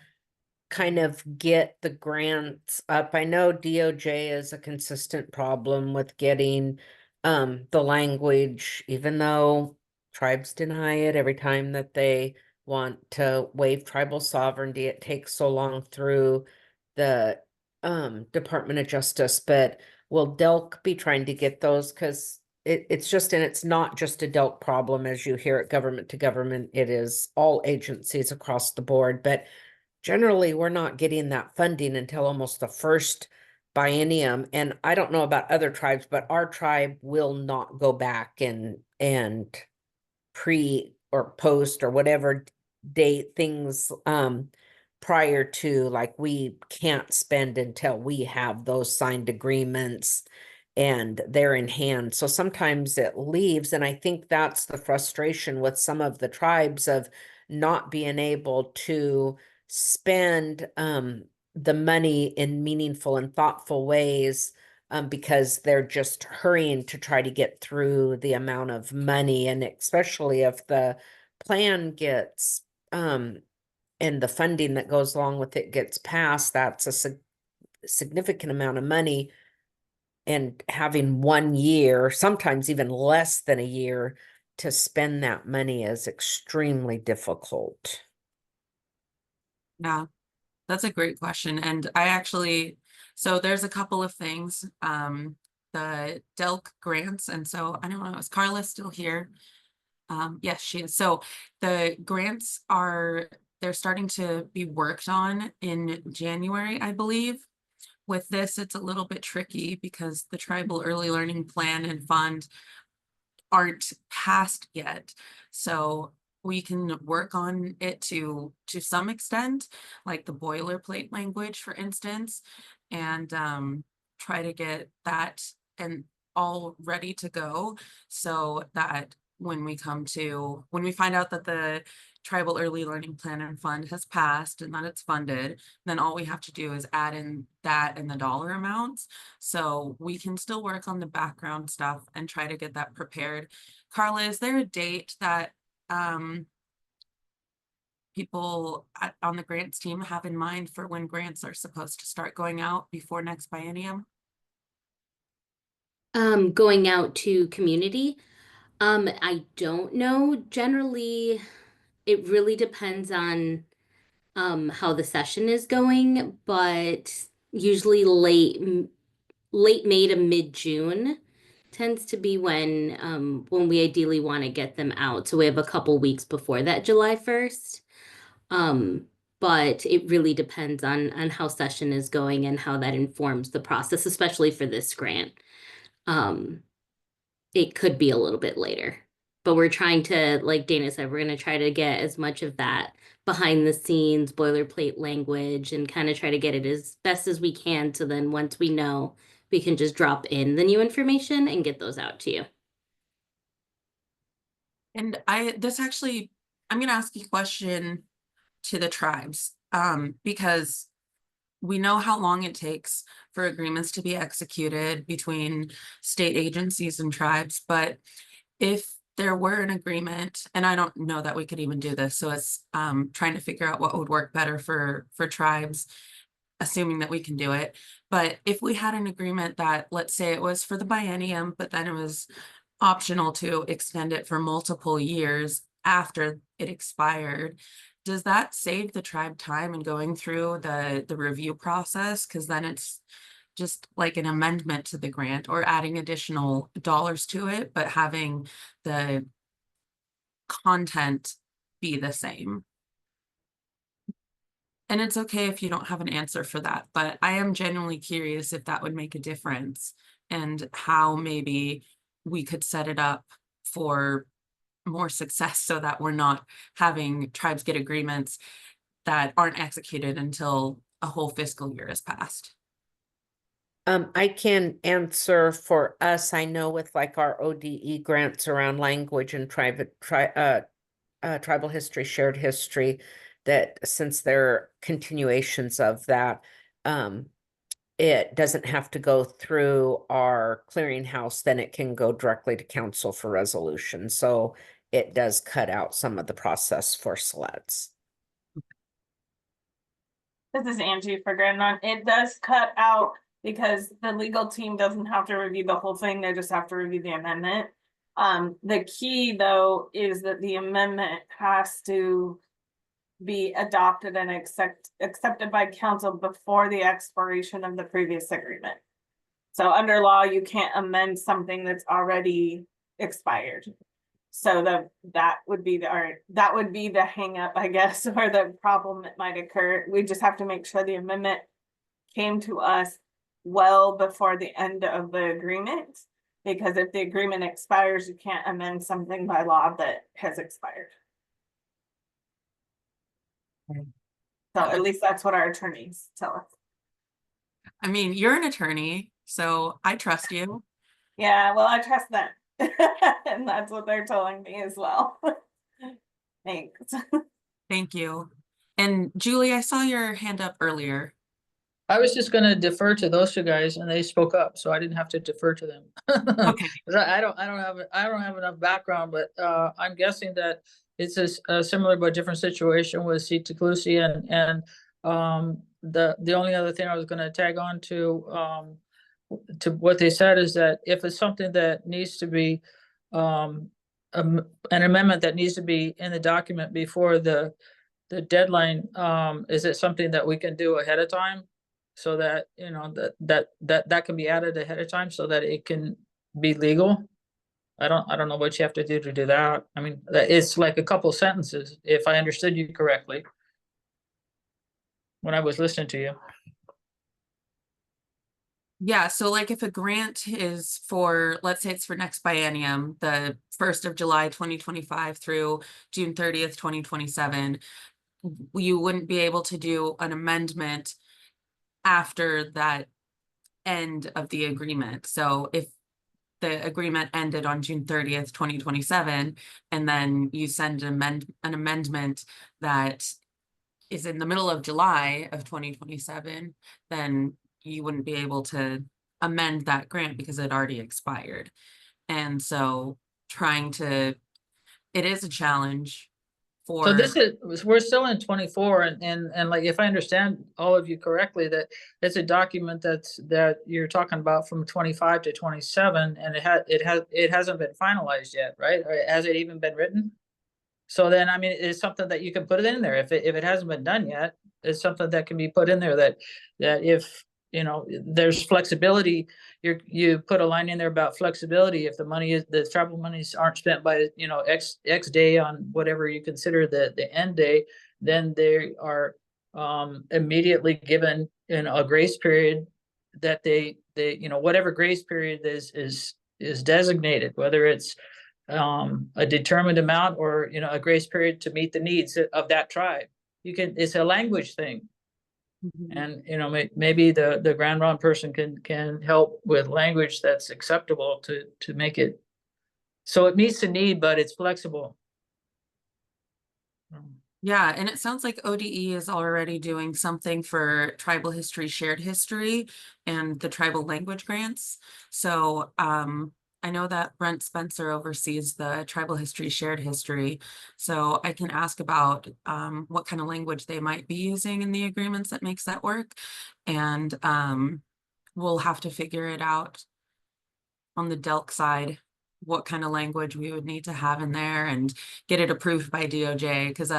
kind of get the grants up? I know DOJ is a consistent problem with getting the language, even though tribes deny it every time that they want to waive tribal sovereignty. It takes so long through the Department of Justice, but will Delk be trying to get those? Because it's just, and it's not just a Delk problem as you hear it government to government. It is all agencies across the board, but generally we're not getting that funding until almost the first biennium. And I don't know about other tribes, but our tribe will not go back and pre or post or whatever date things prior to, like, we can't spend until we have those signed agreements and they're in hand. So sometimes it leaves, and I think that's the frustration with some of the tribes of not being able to spend the money in meaningful and thoughtful ways, because they're just hurrying to try to get through the amount of money. And especially if the plan gets and the funding that goes along with it gets passed, that's a significant amount of money. And having 1 year, sometimes even less than a year, to spend that money is extremely difficult.
Yeah, that's a great question. And so there's a couple of things, the Delk grants. And so I don't know, is Carla still here? Yes, she is. So the grants they're starting to be worked on in January, I believe. With this, it's a little bit tricky because the Tribal Early Learning Plan and Fund aren't passed yet. So we can work on it to some extent, like the boilerplate language, for instance, and try to get that and all ready to go, so that when we find out that the Tribal Early Learning Plan and Fund has passed and that it's funded, then all we have to do is add in that and the dollar amounts. So we can still work on the background stuff and try to get that prepared. Carla, is there a date that people on the grants team have in mind for when grants are supposed to start going out before next biennium?
Going out to community, I don't know. Generally, it really depends on how the session is going, but usually late May to mid-June tends to be when we ideally want to get them out. So we have a couple weeks before that July 1st. But it really depends on how session is going and how that informs the process, especially for this grant. It could be a little bit later, but we're trying to, like Dana said, we're going to try to get as much of that behind the scenes boilerplate language and kind of try to get it as best as we can. So then once we know, we can just drop in the new information and get those out to you.
And I'm going to ask a question to the tribes, because we know how long it takes for agreements to be executed between state agencies and tribes. But if there were an agreement, and I don't know that we could even do this, so it's trying to figure out what would work better for tribes, assuming that we can do it. But if we had an agreement that, let's say it was for the biennium, but then it was optional to extend it for multiple years after it expired, does that save the tribe time in going through the review process? Because then it's just like an amendment to the grant or adding additional dollars to it, but having the content be the same. And it's okay if you don't have an answer for that, but I am genuinely curious if that would make a difference and how maybe we could set it up for more success so that we're not having tribes get agreements that aren't executed until a whole fiscal year has passed.
I can answer for us. I know with like our ODE grants around language and tribal history, shared history, that since they're continuations of that, it doesn't have to go through our clearinghouse, then it can go directly to council for resolution. So it does cut out some of the process for SLEDs.
This is Angie for Grandma. It does cut out because the legal team doesn't have to review the whole thing. They just have to review the amendment. The key though is that the amendment has to be adopted and accepted by council before the expiration of the previous agreement. So under law, you can't amend something that's already expired. So that would be the hang up, I guess, or the problem that might occur. We just have to make sure the amendment came to us well before the end of the agreement, because if the agreement expires, you can't amend something by law that has expired. So at least that's what our attorneys tell us.
I mean, you're an attorney, so I trust you.
Yeah, well, I trust them. And that's what they're telling me as well. Thanks.
Thank you. And Julie, I saw your hand up earlier.
I was just gonna defer to those two guys and they spoke up, so I didn't have to defer to them.
Okay.
'Cause I don't have enough background, but I'm guessing that it's a similar but different situation with Seat-Teclusi and the only other thing I was gonna tag on to what they said is that if it's something that needs to be an amendment that needs to be in the document before the deadline, is it something that we can do ahead of time? So that, you know, that can be added ahead of time so that it can be legal. I don't know what you have to do that. I mean, it's like a couple sentences, if I understood you correctly when I was listening to you.
Yeah, so like if a grant is for, let's say it's for next biennium, the 1st of July 2025 through June 30th, 2027, you wouldn't be able to do an amendment after that end of the agreement. So if the agreement ended on June 30th, 2027, and then you send an amendment that is in the middle of July of 2027, then you wouldn't be able to amend that grant because it already expired. And so it is a challenge for.
So we're still in 24 and like, if I understand all of you correctly, that it's a document that you're talking about from 25 to 27, and it hasn't been finalized yet, right? Or has it even been written? So then, I mean, it's something that you can put it in there. If it hasn't been done yet, it's something that can be put in there that if, you know, there's flexibility, you put a line in there about flexibility. If the tribal monies aren't spent by, you know, X day on whatever you consider the end day, then they are immediately given in a grace period that they you know, whatever grace period is designated, whether it's a determined amount or, you know, a grace period to meet the needs of that tribe. It's a language thing. And, you know, maybe the Grand Ronde person can help with language that's acceptable to make it so it meets the need, but it's flexible.
Yeah, and it sounds like ODE is already doing something for tribal history, shared history, and the tribal language grants. So I know that Brent Spencer oversees the tribal history, shared history. So I can ask about what kind of language they might be using in the agreements that makes that work. And we'll have to figure it out on the DELC side, what kind of language we would need to have in there and get it approved by DOJ, because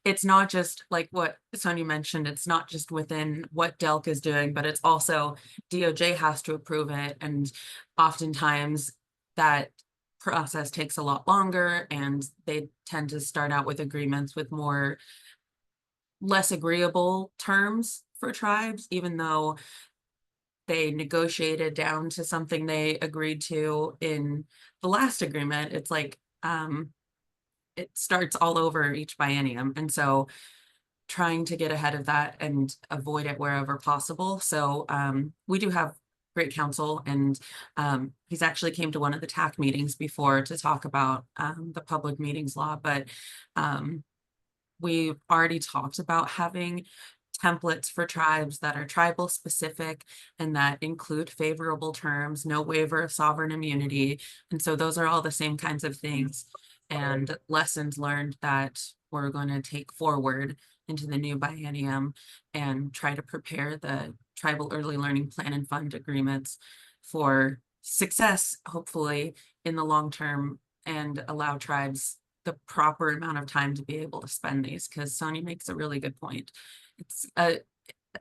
it's not just like what Sonia mentioned, it's not just within what DELC is doing, but it's also DOJ has to approve it. And oftentimes that process takes a lot longer, and they tend to start out with agreements with less agreeable terms for tribes, even though they negotiated down to something they agreed to in the last agreement. It's like it starts all over each biennium, and so trying to get ahead of that and avoid it wherever possible. So we do have great counsel, and he's actually came to one of the TAC meetings before to talk about the public meetings law, but we've already talked about having templates for tribes that are tribal specific and that include favorable terms, no waiver of sovereign immunity. And so those are all the same kinds of things and lessons learned that we're going to take forward into the new biennium and try to prepare the tribal early learning plan and fund agreements for success, hopefully in the long term, and allow tribes the proper amount of time to be able to spend these, because Sonia makes a really good point. It's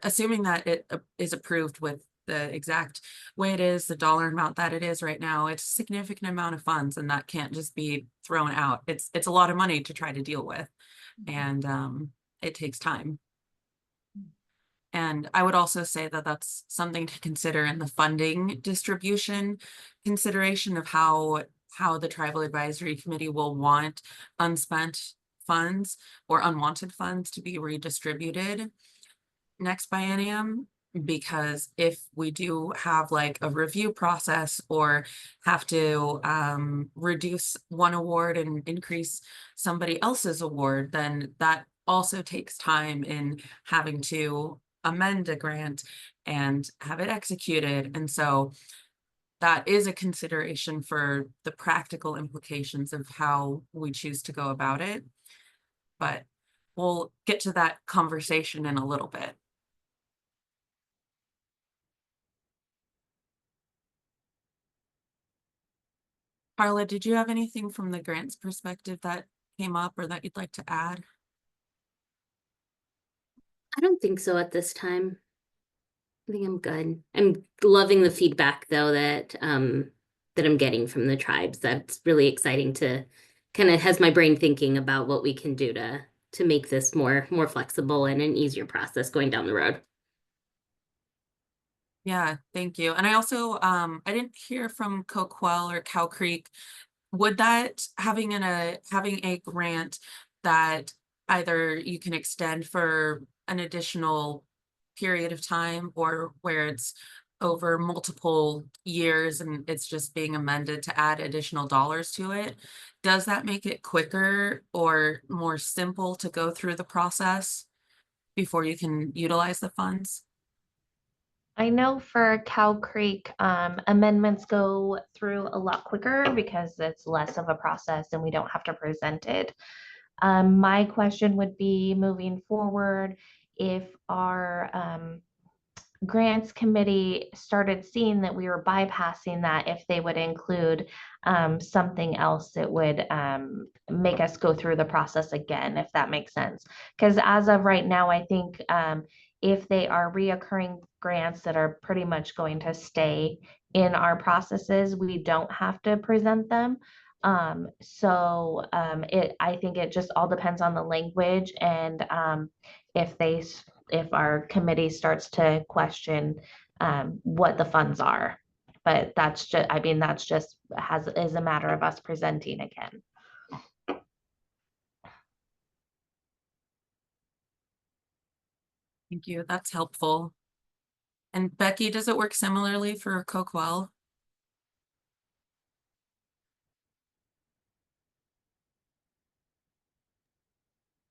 assuming that it is approved with the exact way it is, the dollar amount that it is right now, it's a significant amount of funds, and that can't just be thrown out. It's a lot of money to try to deal with, and it takes time. And I would also say that that's something to consider in the funding distribution consideration of how the Tribal Advisory Committee will want unspent funds or unwanted funds to be redistributed next biennium. Because if we do have like a review process or have to reduce one award and increase somebody else's award, then that also takes time in having to amend a grant and have it executed. And so that is a consideration for the practical implications of how we choose to go about it. But we'll get to that conversation in a little bit. Carla, did you have anything from the grants perspective that came up or that you'd like to add?
I don't think so at this time. I think I'm good. I'm loving the feedback though that that I'm getting from the tribes. That's really exciting to kind of has my brain thinking about what we can do to make this more flexible and an easier process going down the road.
Yeah, thank you. And I also I didn't hear from Coquel or Cow Creek. Would that having a grant that either you can extend for an additional period of time, or where it's over multiple years and it's just being amended to add additional dollars to it, does that make it quicker or more simple to go through the process before you can utilize the funds?
I know for Cow Creek, amendments go through a lot quicker because it's less of a process and we don't have to present it. My question would be moving forward, if our grants committee started seeing that we were bypassing that, if they would include something else that would make us go through the process again, if that makes sense. Because as of right now, I think if they are reoccurring grants that are pretty much going to stay in our processes, we don't have to present them. I think it just all depends on the language, and if our committee starts to question what the funds are. But that's just, I mean, that's just is a matter of us presenting again.
Thank you. That's helpful. And Becky, does it work similarly for Coquel?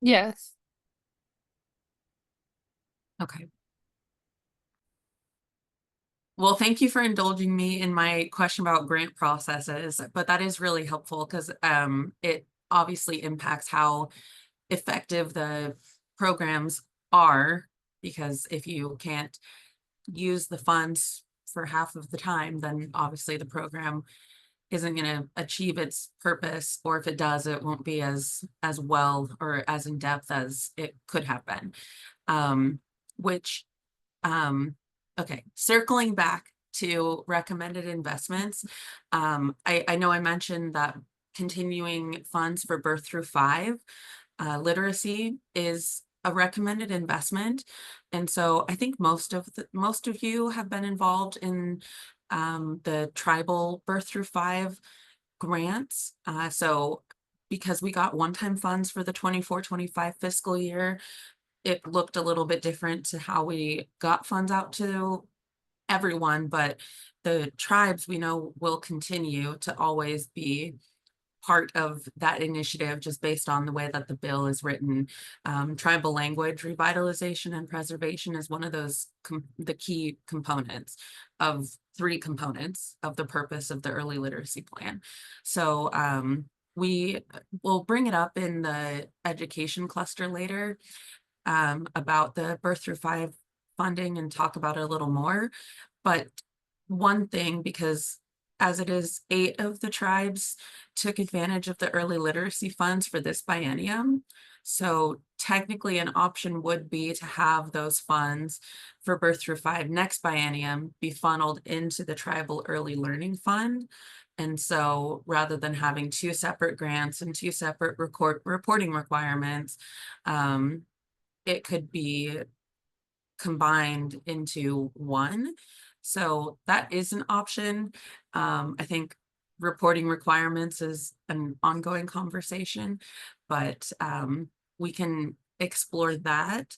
Yes.
Okay. Well, thank you for indulging me in my question about grant processes, but that is really helpful because it obviously impacts how effective the programs are, because if you can't use the funds for half of the time, then obviously the program isn't going to achieve its purpose, or if it does, it won't be as well or as in depth as it could have been. Okay, circling back to recommended investments, I know I mentioned that continuing funds for birth through 5 literacy is a recommended investment. And so I think most of you have been involved in the tribal birth through 5 grants. So because we got one-time funds for the 24-25 fiscal year, it looked a little bit different to how we got funds out to everyone, but the tribes we know will continue to always be part of that initiative just based on the way that the bill is written. Tribal language revitalization and preservation is one of those the key components of 3 components of the purpose of the early literacy plan. So we will bring it up in the education cluster later about the birth through 5 funding and talk about it a little more. But one thing, because as it is 8 of the tribes took advantage of the early literacy funds for this biennium. So technically an option would be to have those funds for birth through 5 next biennium be funneled into the tribal early learning fund. And so rather than having 2 separate grants and 2 separate reporting requirements, it could be combined into one. So that is an option. I think reporting requirements is an ongoing conversation, but we can explore that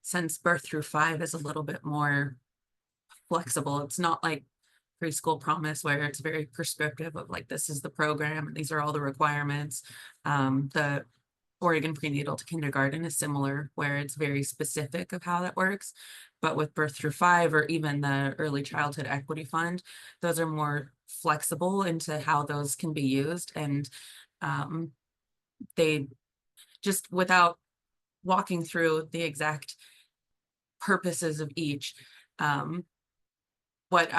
since birth through 5 is a little bit more flexible. It's not like preschool promise where it's very prescriptive of like, this is the program, and these are all the requirements. The Oregon prenatal to kindergarten is similar, where it's very specific of how that works. But with birth through 5 or even the early childhood equity fund, those are more flexible into how those can be used. And they just, without walking through the exact purposes of each, what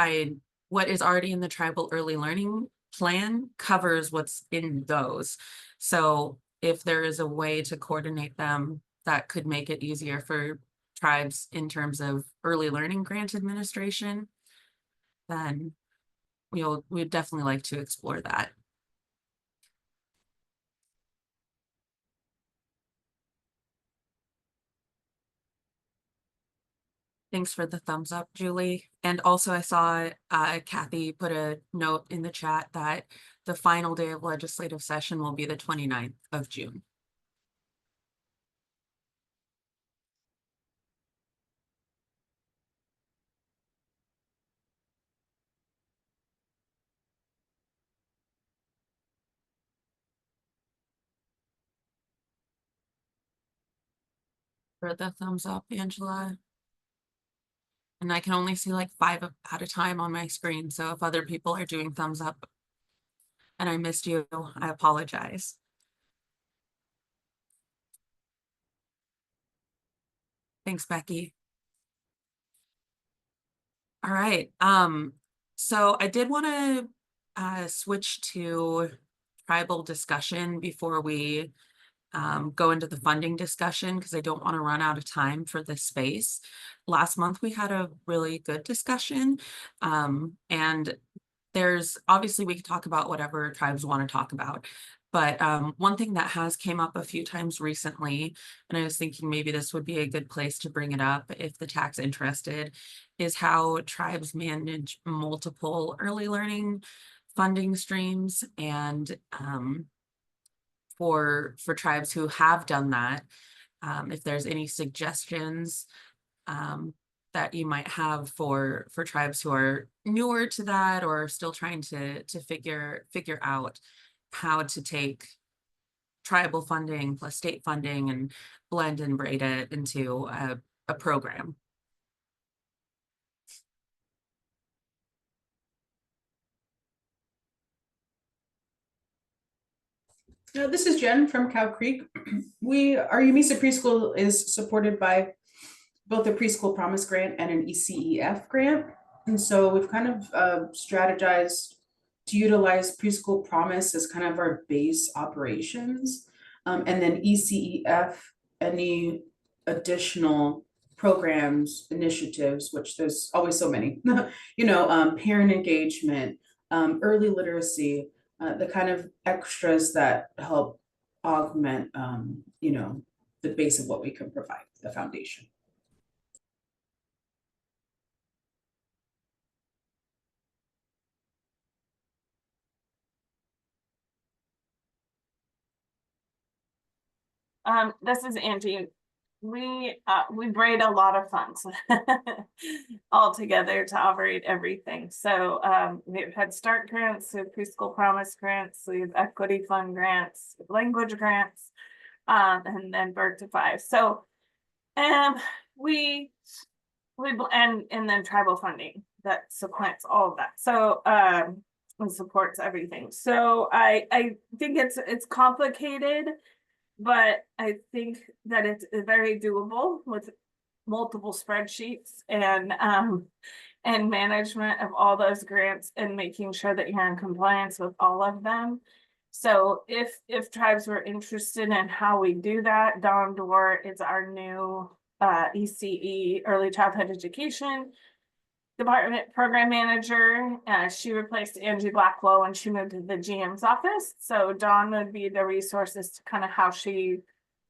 is already in the tribal early learning plan covers what's in those. So if there is a way to coordinate them, that could make it easier for tribes in terms of early learning grant administration, then we'd definitely like to explore that. Thanks for the thumbs up, Julie. And also I saw Kathy put a note in the chat that the final day of legislative session will be the 29th of June. For the thumbs up, Angela. And I can only see like 5 at a time on my screen. So if other people are doing thumbs up and I missed you, I apologize. Thanks, Becky. All right. So I did want to switch to tribal discussion before we go into the funding discussion, because I don't want to run out of time for this space. Last month, we had a really good discussion, and there's obviously we can talk about whatever tribes want to talk about. But one thing that has came up a few times recently, and I was thinking maybe this would be a good place to bring it up if the TAC's interested, is how tribes manage multiple early learning funding streams. And for tribes who have done that, if there's any suggestions that you might have for tribes who are newer to that or are still trying to figure out how to take tribal funding plus state funding and blend and braid it into a program.
This is Jen from Cow Creek. Our UMESA preschool is supported by both a preschool promise grant and an ECEF grant. And so we've kind of strategized to utilize preschool promise as kind of our base operations. And then ECEF, any additional programs, initiatives, which there's always so many, parent engagement, early literacy, the kind of extras that help augment, the base of what we can provide, the foundation.
This is Angie. we braid a lot of funds all together to operate everything. So we've had Start grants, we have Preschool Promise grants, we have Equity Fund grants, language grants, and then Birth to Five. So we and then tribal funding that supplants all of that. So and supports everything. So I think it's complicated, but I think that it's very doable with multiple spreadsheets and management of all those grants and making sure that you're in compliance with all of them. So if tribes were interested in how we do that, Dawn Dorr is our new ECE, Early Childhood Education Department Program Manager. She replaced Angie Blackwell when she moved to the GM's office. So Dawn would be the resources to kind of how she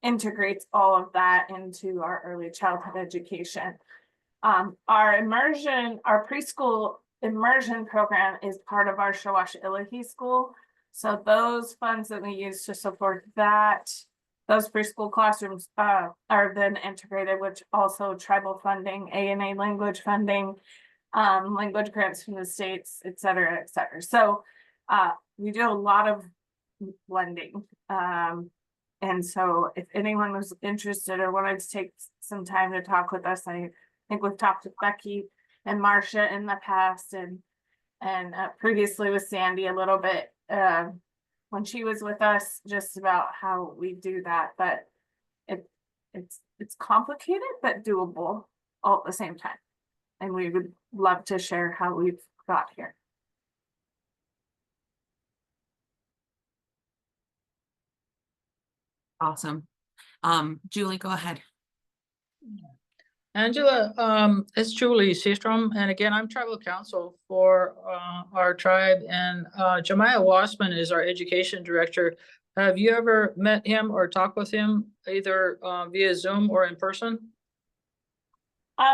integrates all of that into our early childhood education. Our preschool immersion program is part of our Shawash Ilahi School. So those funds that we use to support that, those preschool classrooms are then integrated, which also tribal funding, ANA language funding, language grants from the states, et cetera, et cetera. So we do a lot of blending. And so if anyone was interested or wanted to take some time to talk with us, I think we've talked with Becky and Marcia in the past and previously with Sandy a little bit when she was with us, just about how we do that. But it's complicated but doable all at the same time. And we would love to share how we've got here.
Awesome. Julie, go ahead.
Angela, it's Julie Seastrom, and again, I'm tribal counsel for our tribe, and Jemiah Wassman is our education director. Have you ever met him or talked with him either via Zoom or in person?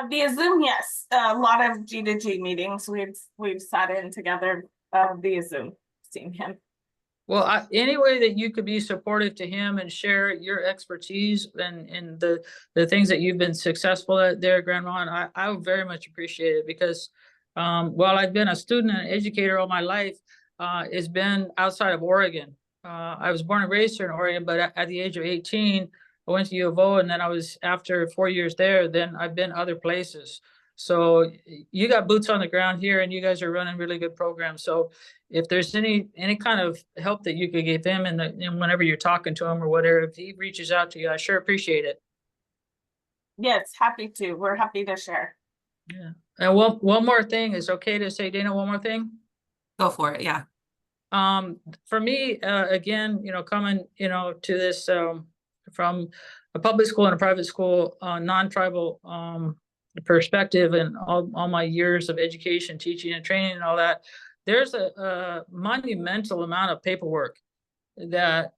Via Zoom, yes. A lot of G2G meetings. We've sat in together via Zoom, seen him.
Well, any way that you could be supportive to him and share your expertise and the things that you've been successful at there, Grandma, I would very much appreciate it because while I've been a student and educator all my life, it's been outside of Oregon. I was born and raised here in Oregon, but at the age of 18, I went to U of O, and then I was, after 4 years there, then I've been other places. So you got boots on the ground here and you guys are running really good programs. So if there's any kind of help that you could give him and whenever you're talking to him or whatever, if he reaches out to you, I sure appreciate it.
Yes, happy to. We're happy to share.
Yeah. And one more thing, is okay to say, Dana, one more thing?
Go for it. Yeah.
For me, again, coming, to this from a public school and a private school, non-tribal perspective and all my years of education, teaching and training and all that, there's a monumental amount of paperwork that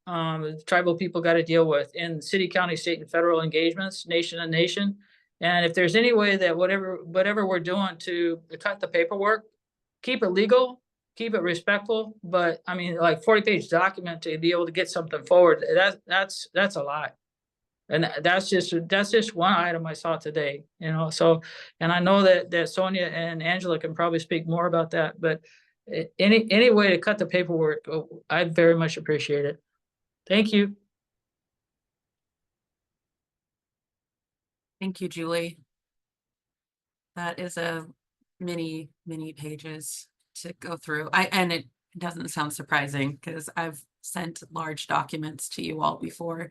tribal people got to deal with in city, county, state, and federal engagements, nation and nation. And if there's any way that whatever we're doing to cut the paperwork, keep it legal, keep it respectful, but I mean, like 40-page document to be able to get something forward, that's a lot. And that's just one item I saw today, so, and I know that Sonia and Angela can probably speak more about that, but any way to cut the paperwork, I'd very much appreciate it. Thank you.
Thank you, Julie. That is a many pages to go through. And it doesn't sound surprising because I've sent large documents to you all before.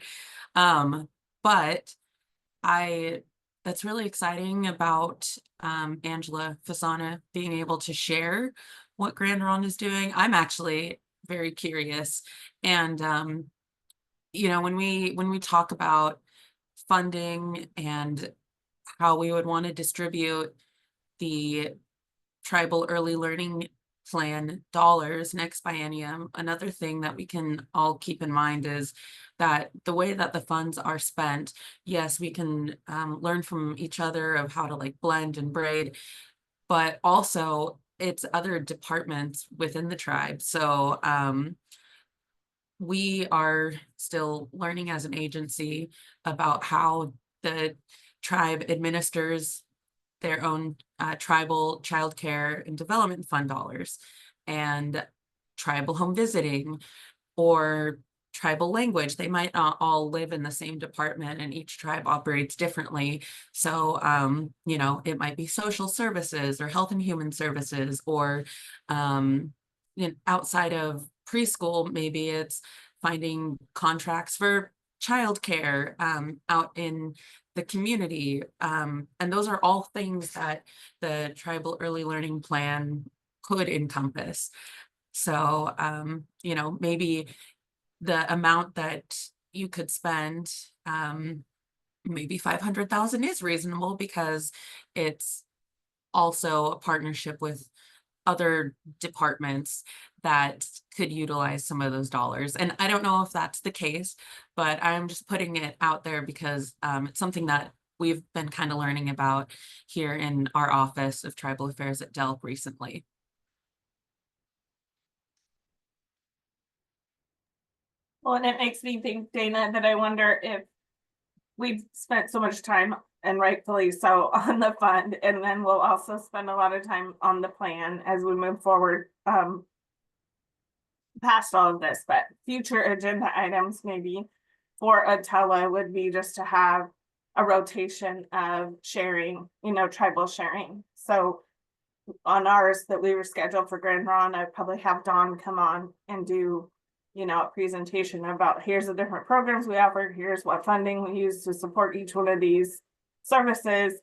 But that's really exciting about Angela Fasana being able to share what Grand Ronde is doing. I'm actually very curious. And when we talk about funding and how we would want to distribute the tribal early learning plan dollars next biennium, another thing that we can all keep in mind is that the way that the funds are spent, yes, we can learn from each other of how to blend and braid, but also it's other departments within the tribe. So we are still learning as an agency about how the tribe administers their own tribal childcare and development fund dollars, and tribal home visiting, or tribal language. They might not all live in the same department, and each tribe operates differently. So, you know, it might be social services or health and human services, or you know, outside of preschool, maybe it's finding contracts for childcare out in the community. And those are all things that the Tribal Early Learning Plan could encompass. So, you know, maybe the amount that you could spend, maybe 500,000 is reasonable, because it's also a partnership with other departments that could utilize some of those dollars. And I don't know if that's the case, but I'm just putting it out there because it's something that we've been kind of learning about here in our Office of Tribal Affairs at DELC recently.
Well, and it makes me think, Dana, that I wonder if we've spent so much time, and rightfully so, on the fund, and then we'll also spend a lot of time on the plan as we move forward past all of this. But future agenda items maybe for Atella would be just to have a rotation of sharing, you know, tribal sharing. So on ours that we were scheduled for Grand Ron, I'd probably have Dawn come on and do, you know, a presentation about here's the different programs we offer, here's what funding we use to support each one of these services.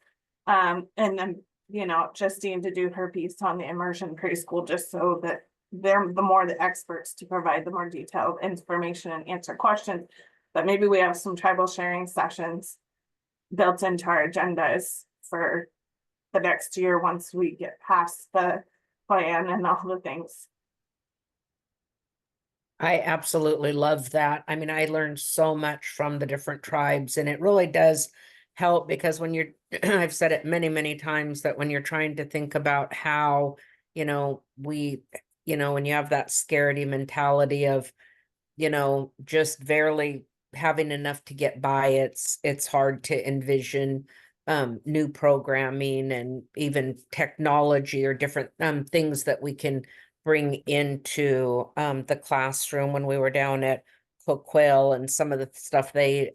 And then, you know, Justine to do her piece on the immersion preschool, just so that they're the more the experts to provide the more detailed information and answer questions. But maybe we have some tribal sharing sessions built into our agendas for the next year once we get past the plan and all the things.
I absolutely love that. I mean, I learned so much from the different tribes, and it really does help, because when you're, I've said it many, many times, that when you're trying to think about how, you know, you know, when you have that scarcity mentality of, you know, just barely having enough to get by, it's hard to envision new programming and even technology or different things that we can bring into the classroom. When we were down at Coquille, and some of the stuff they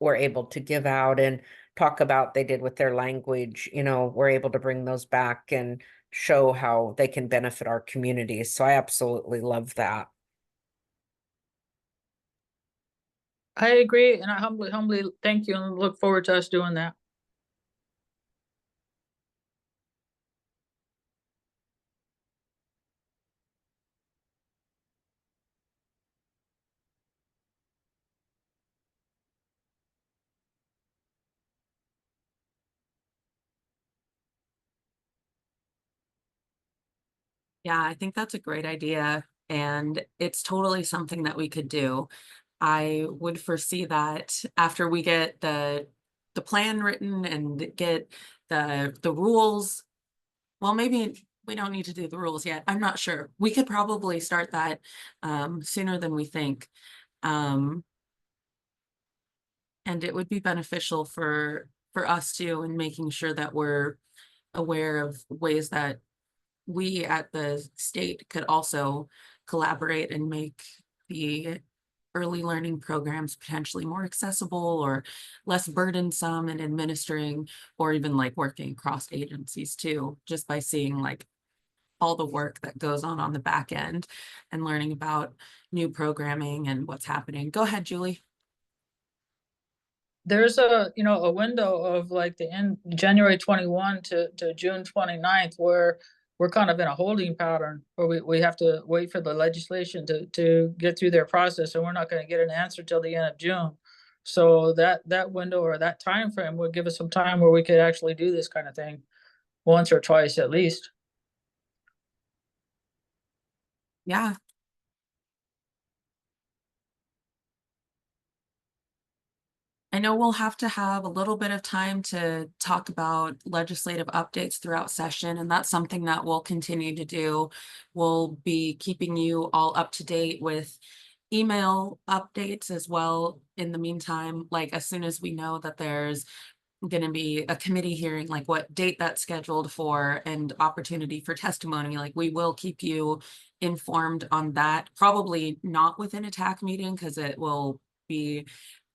were able to give out and talk about they did with their language, you know, we're able to bring those back and show how they can benefit our communities. So I absolutely love that.
I agree, and I humbly thank you and look forward to us doing that.
Yeah, I think that's a great idea, and it's totally something that we could do. I would foresee that after we get the plan written and get the rules. Well, maybe we don't need to do the rules yet. I'm not sure. We could probably start that sooner than we think. And it would be beneficial for us too, in making sure that we're aware of ways that we at the state could also collaborate and make the early learning programs potentially more accessible or less burdensome in administering, or even like working across agencies too, just by seeing like all the work that goes on the back end and learning about new programming and what's happening. Go ahead, Julie.
There's a, you know, a window of like the end January 21 to June 29th where we're kind of in a holding pattern, where we have to wait for the legislation to get through their process, and we're not going to get an answer till the end of June. So that window or that time frame would give us some time where we could actually do this kind of thing once or twice at least.
Yeah. I know we'll have to have a little bit of time to talk about legislative updates throughout session, and that's something that we'll continue to do. We'll be keeping you all up to date with email updates as well in the meantime, like as soon as we know that there's gonna be a committee hearing, like what date that's scheduled for and opportunity for testimony, like we will keep you informed on that. Probably not within a TAC meeting because it will be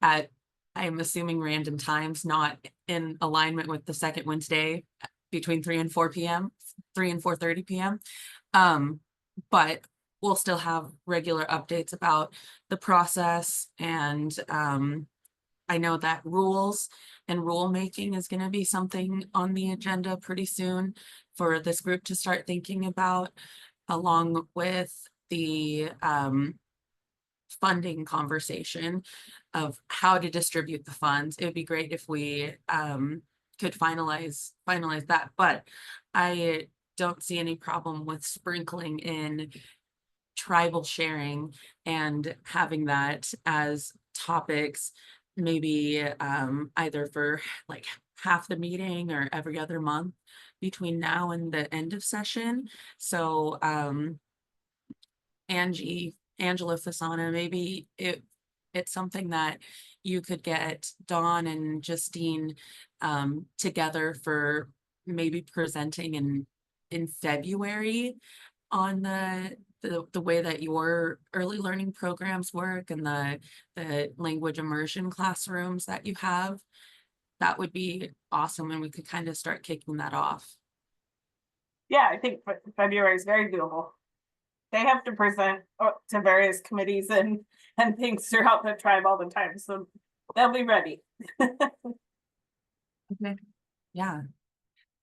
at, I'm assuming, random times, not in alignment with the second Wednesday between 3 and 4 p.m., 3 and 4:30 p.m. But we'll still have regular updates about the process, and I know that rules and rulemaking is going to be something on the agenda pretty soon for this group to start thinking about, along with the funding conversation of how to distribute the funds. It would be great if we could finalize that, but I don't see any problem with sprinkling in tribal sharing and having that as topics, maybe either for like half the meeting or every other month between now and the end of session. So Angela Fasana, maybe it's something that you could get Dawn and Justine together for maybe presenting in February on the way that your early learning programs work and the language immersion classrooms that you have. That would be awesome, and we could kind of start kicking that off.
Yeah, I think February is very doable. They have to present to various committees and things throughout the tribe all the time, so they'll be ready.
Okay. Yeah,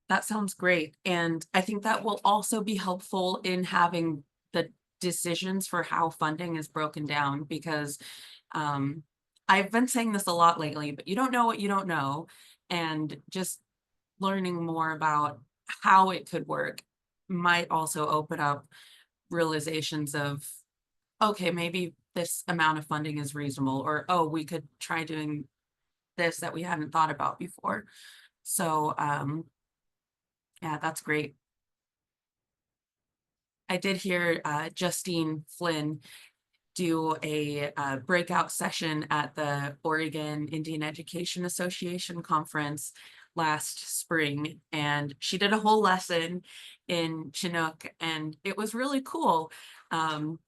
that sounds great. And I think that will also be helpful in having the decisions for how funding is broken down, because I've been saying this a lot lately, but you don't know what you don't know. And just learning more about how it could work might also open up realizations of, okay, maybe this amount of funding is reasonable, or, oh, we could try doing this that we hadn't thought about before. So yeah, that's great. I did hear Justine Flynn do a breakout session at the Oregon Indian Education Association conference last spring, and she did a whole lesson in Chinook, and it was really cool.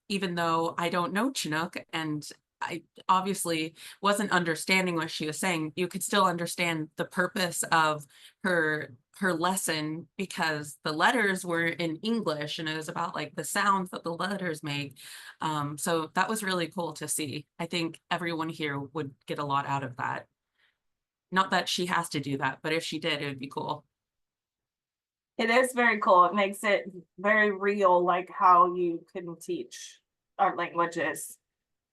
Even though I don't know Chinook and I obviously wasn't understanding what she was saying, you could still understand the purpose of her lesson because the letters were in English and it was about like the sounds that the letters make. So that was really cool to see. I think everyone here would get a lot out of that. Not that she has to do that, but if she did, it would be cool.
It is very cool. It makes it very real, like how you can teach our languages.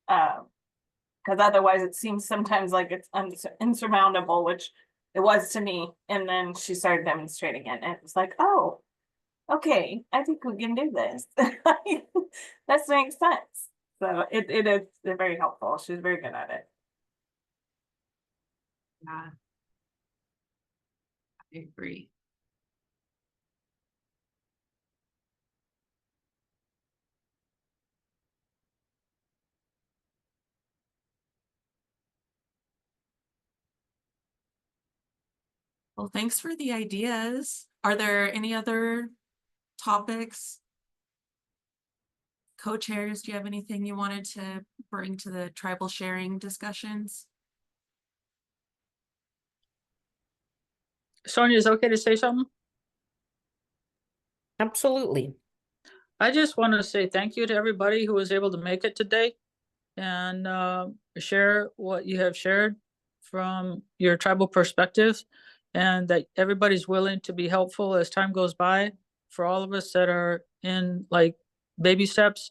Because otherwise it seems sometimes like it's insurmountable, which it was to me. And then she started demonstrating it, and it was like, oh, okay, I think we can do this. That makes sense. So it is very helpful. She's very good at it.
Yeah, I agree. Well, thanks for the ideas. Are there any other topics? Co-chairs, do you have anything you wanted to bring to the tribal sharing discussions?
Sonia, is it okay to say something?
Absolutely.
I just want to say thank you to everybody who was able to make it today and share what you have shared from your tribal perspectives, and that everybody's willing to be helpful as time goes by for all of us that are in like baby steps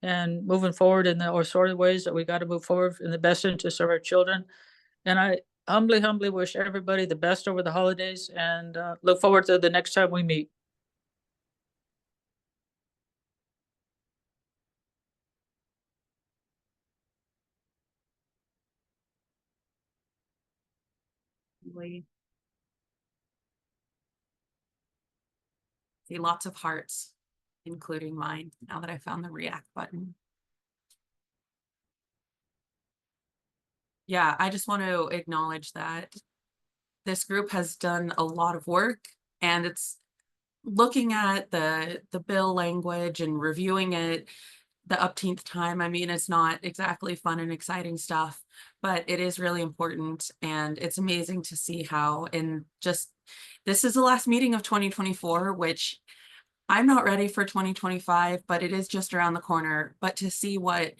and moving forward in the assorted ways that we got to move forward in the best interest of our children. And I humbly wish everybody the best over the holidays, and look forward to the next time we meet.
See lots of hearts, including mine, now that I found the react button. yeah, I just want to acknowledge that this group has done a lot of work, and it's looking at the bill language and reviewing it the upteenth time. I mean, it's not exactly fun and exciting stuff, but it is really important, and it's amazing to see how in just this is the last meeting of 2024, which I'm not ready for 2025, but it is just around the corner. But to see what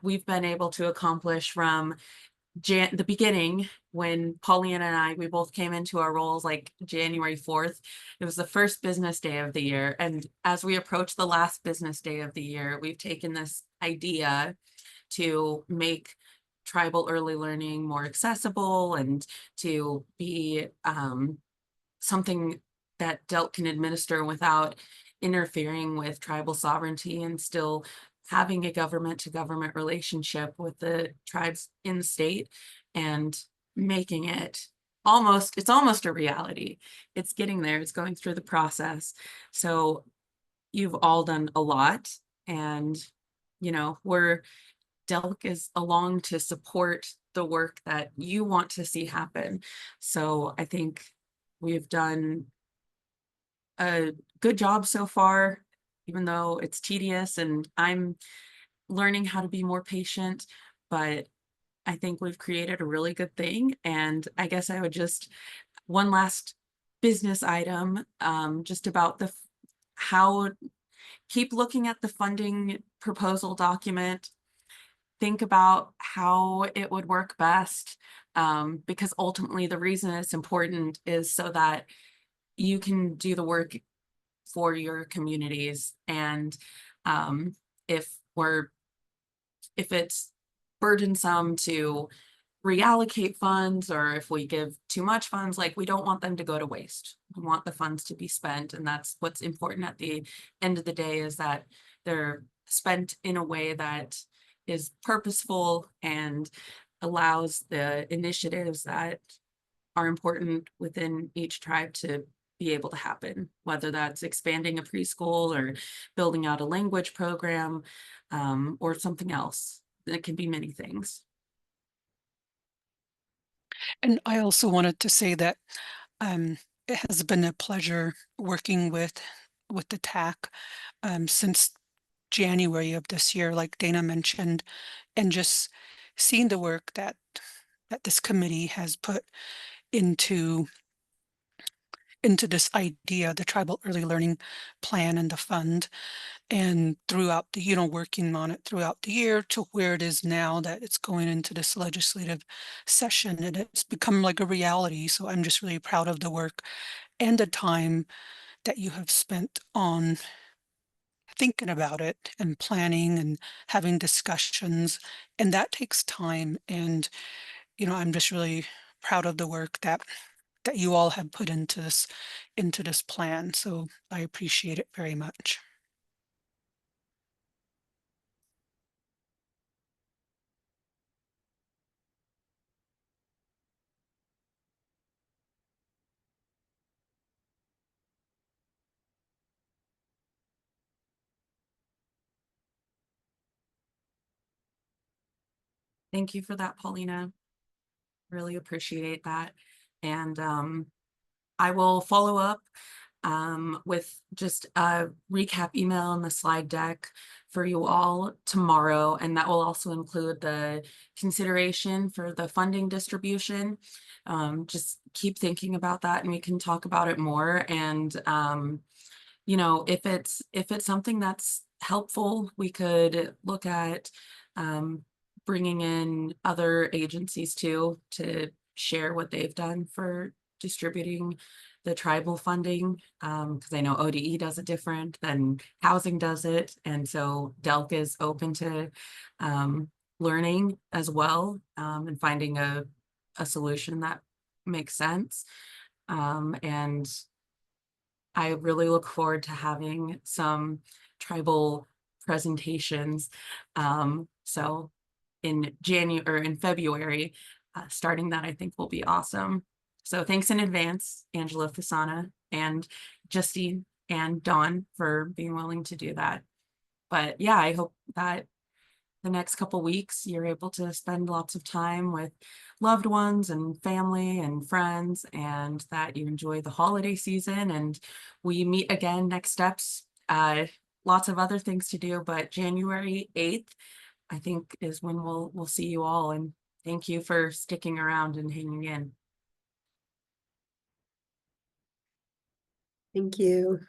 we've been able to accomplish from the beginning, when Pauline and I, we both came into our roles like January 4th. It was the first business day of the year. And as we approach the last business day of the year, we've taken this idea to make tribal early learning more accessible and to be something that DELC can administer without interfering with tribal sovereignty, and still having a government to government relationship with the tribes in the state, and making it it's almost a reality. It's getting there, it's going through the process. So you've all done a lot, and you know, DELC is along to support the work that you want to see happen. So I think we've done a good job so far, even though it's tedious, and I'm learning how to be more patient, but I think we've created a really good thing. And I guess I would just, one last business item, just about how keep looking at the funding proposal document. Think about how it would work best, because ultimately the reason it's important is so that you can do the work for your communities. And if it's burdensome to reallocate funds, or if we give too much funds, like, we don't want them to go to waste. We want the funds to be spent, and that's what's important at the end of the day, is that they're spent in a way that is purposeful and allows the initiatives that are important within each tribe to be able to happen, whether that's expanding a preschool or building out a language program, or something else. It can be many things.
And I also wanted to say that it has been a pleasure working with the TAC since January of this year, like Dana mentioned, and just seeing the work that this committee has put into this idea, the Tribal Early Learning Plan and the fund, and throughout the, working on it throughout the year to where it is now that it's going into this legislative session, and it's become like a reality. So I'm just really proud of the work and the time that you have spent on thinking about it and planning and having discussions, and that takes time. And I'm just really proud of the work that you all have put into this plan. So I appreciate it very much.
Thank you for that, Paulina. Really appreciate that. And I will follow up with just a recap email in the slide deck for you all tomorrow. And that will also include the consideration for the funding distribution. Just keep thinking about that, and we can talk about it more. And if it's something that's helpful, we could look at bringing in other agencies too, to share what they've done for distributing the tribal funding, because I know ODE does it different than housing does it. And so DELC is open to learning as well, and finding a solution that makes sense. And I really look forward to having some tribal presentations. So in January or in February, starting that, I think will be awesome. So thanks in advance, Angela Fasana and Justine and Dawn, for being willing to do that. But yeah, I hope that the next couple weeks you're able to spend lots of time with loved ones and family and friends, and that you enjoy the holiday season. And we meet again next steps. Lots of other things to do, but January 8th, I think, is when we'll see you all. And thank you for sticking around and hanging in.
Thank you.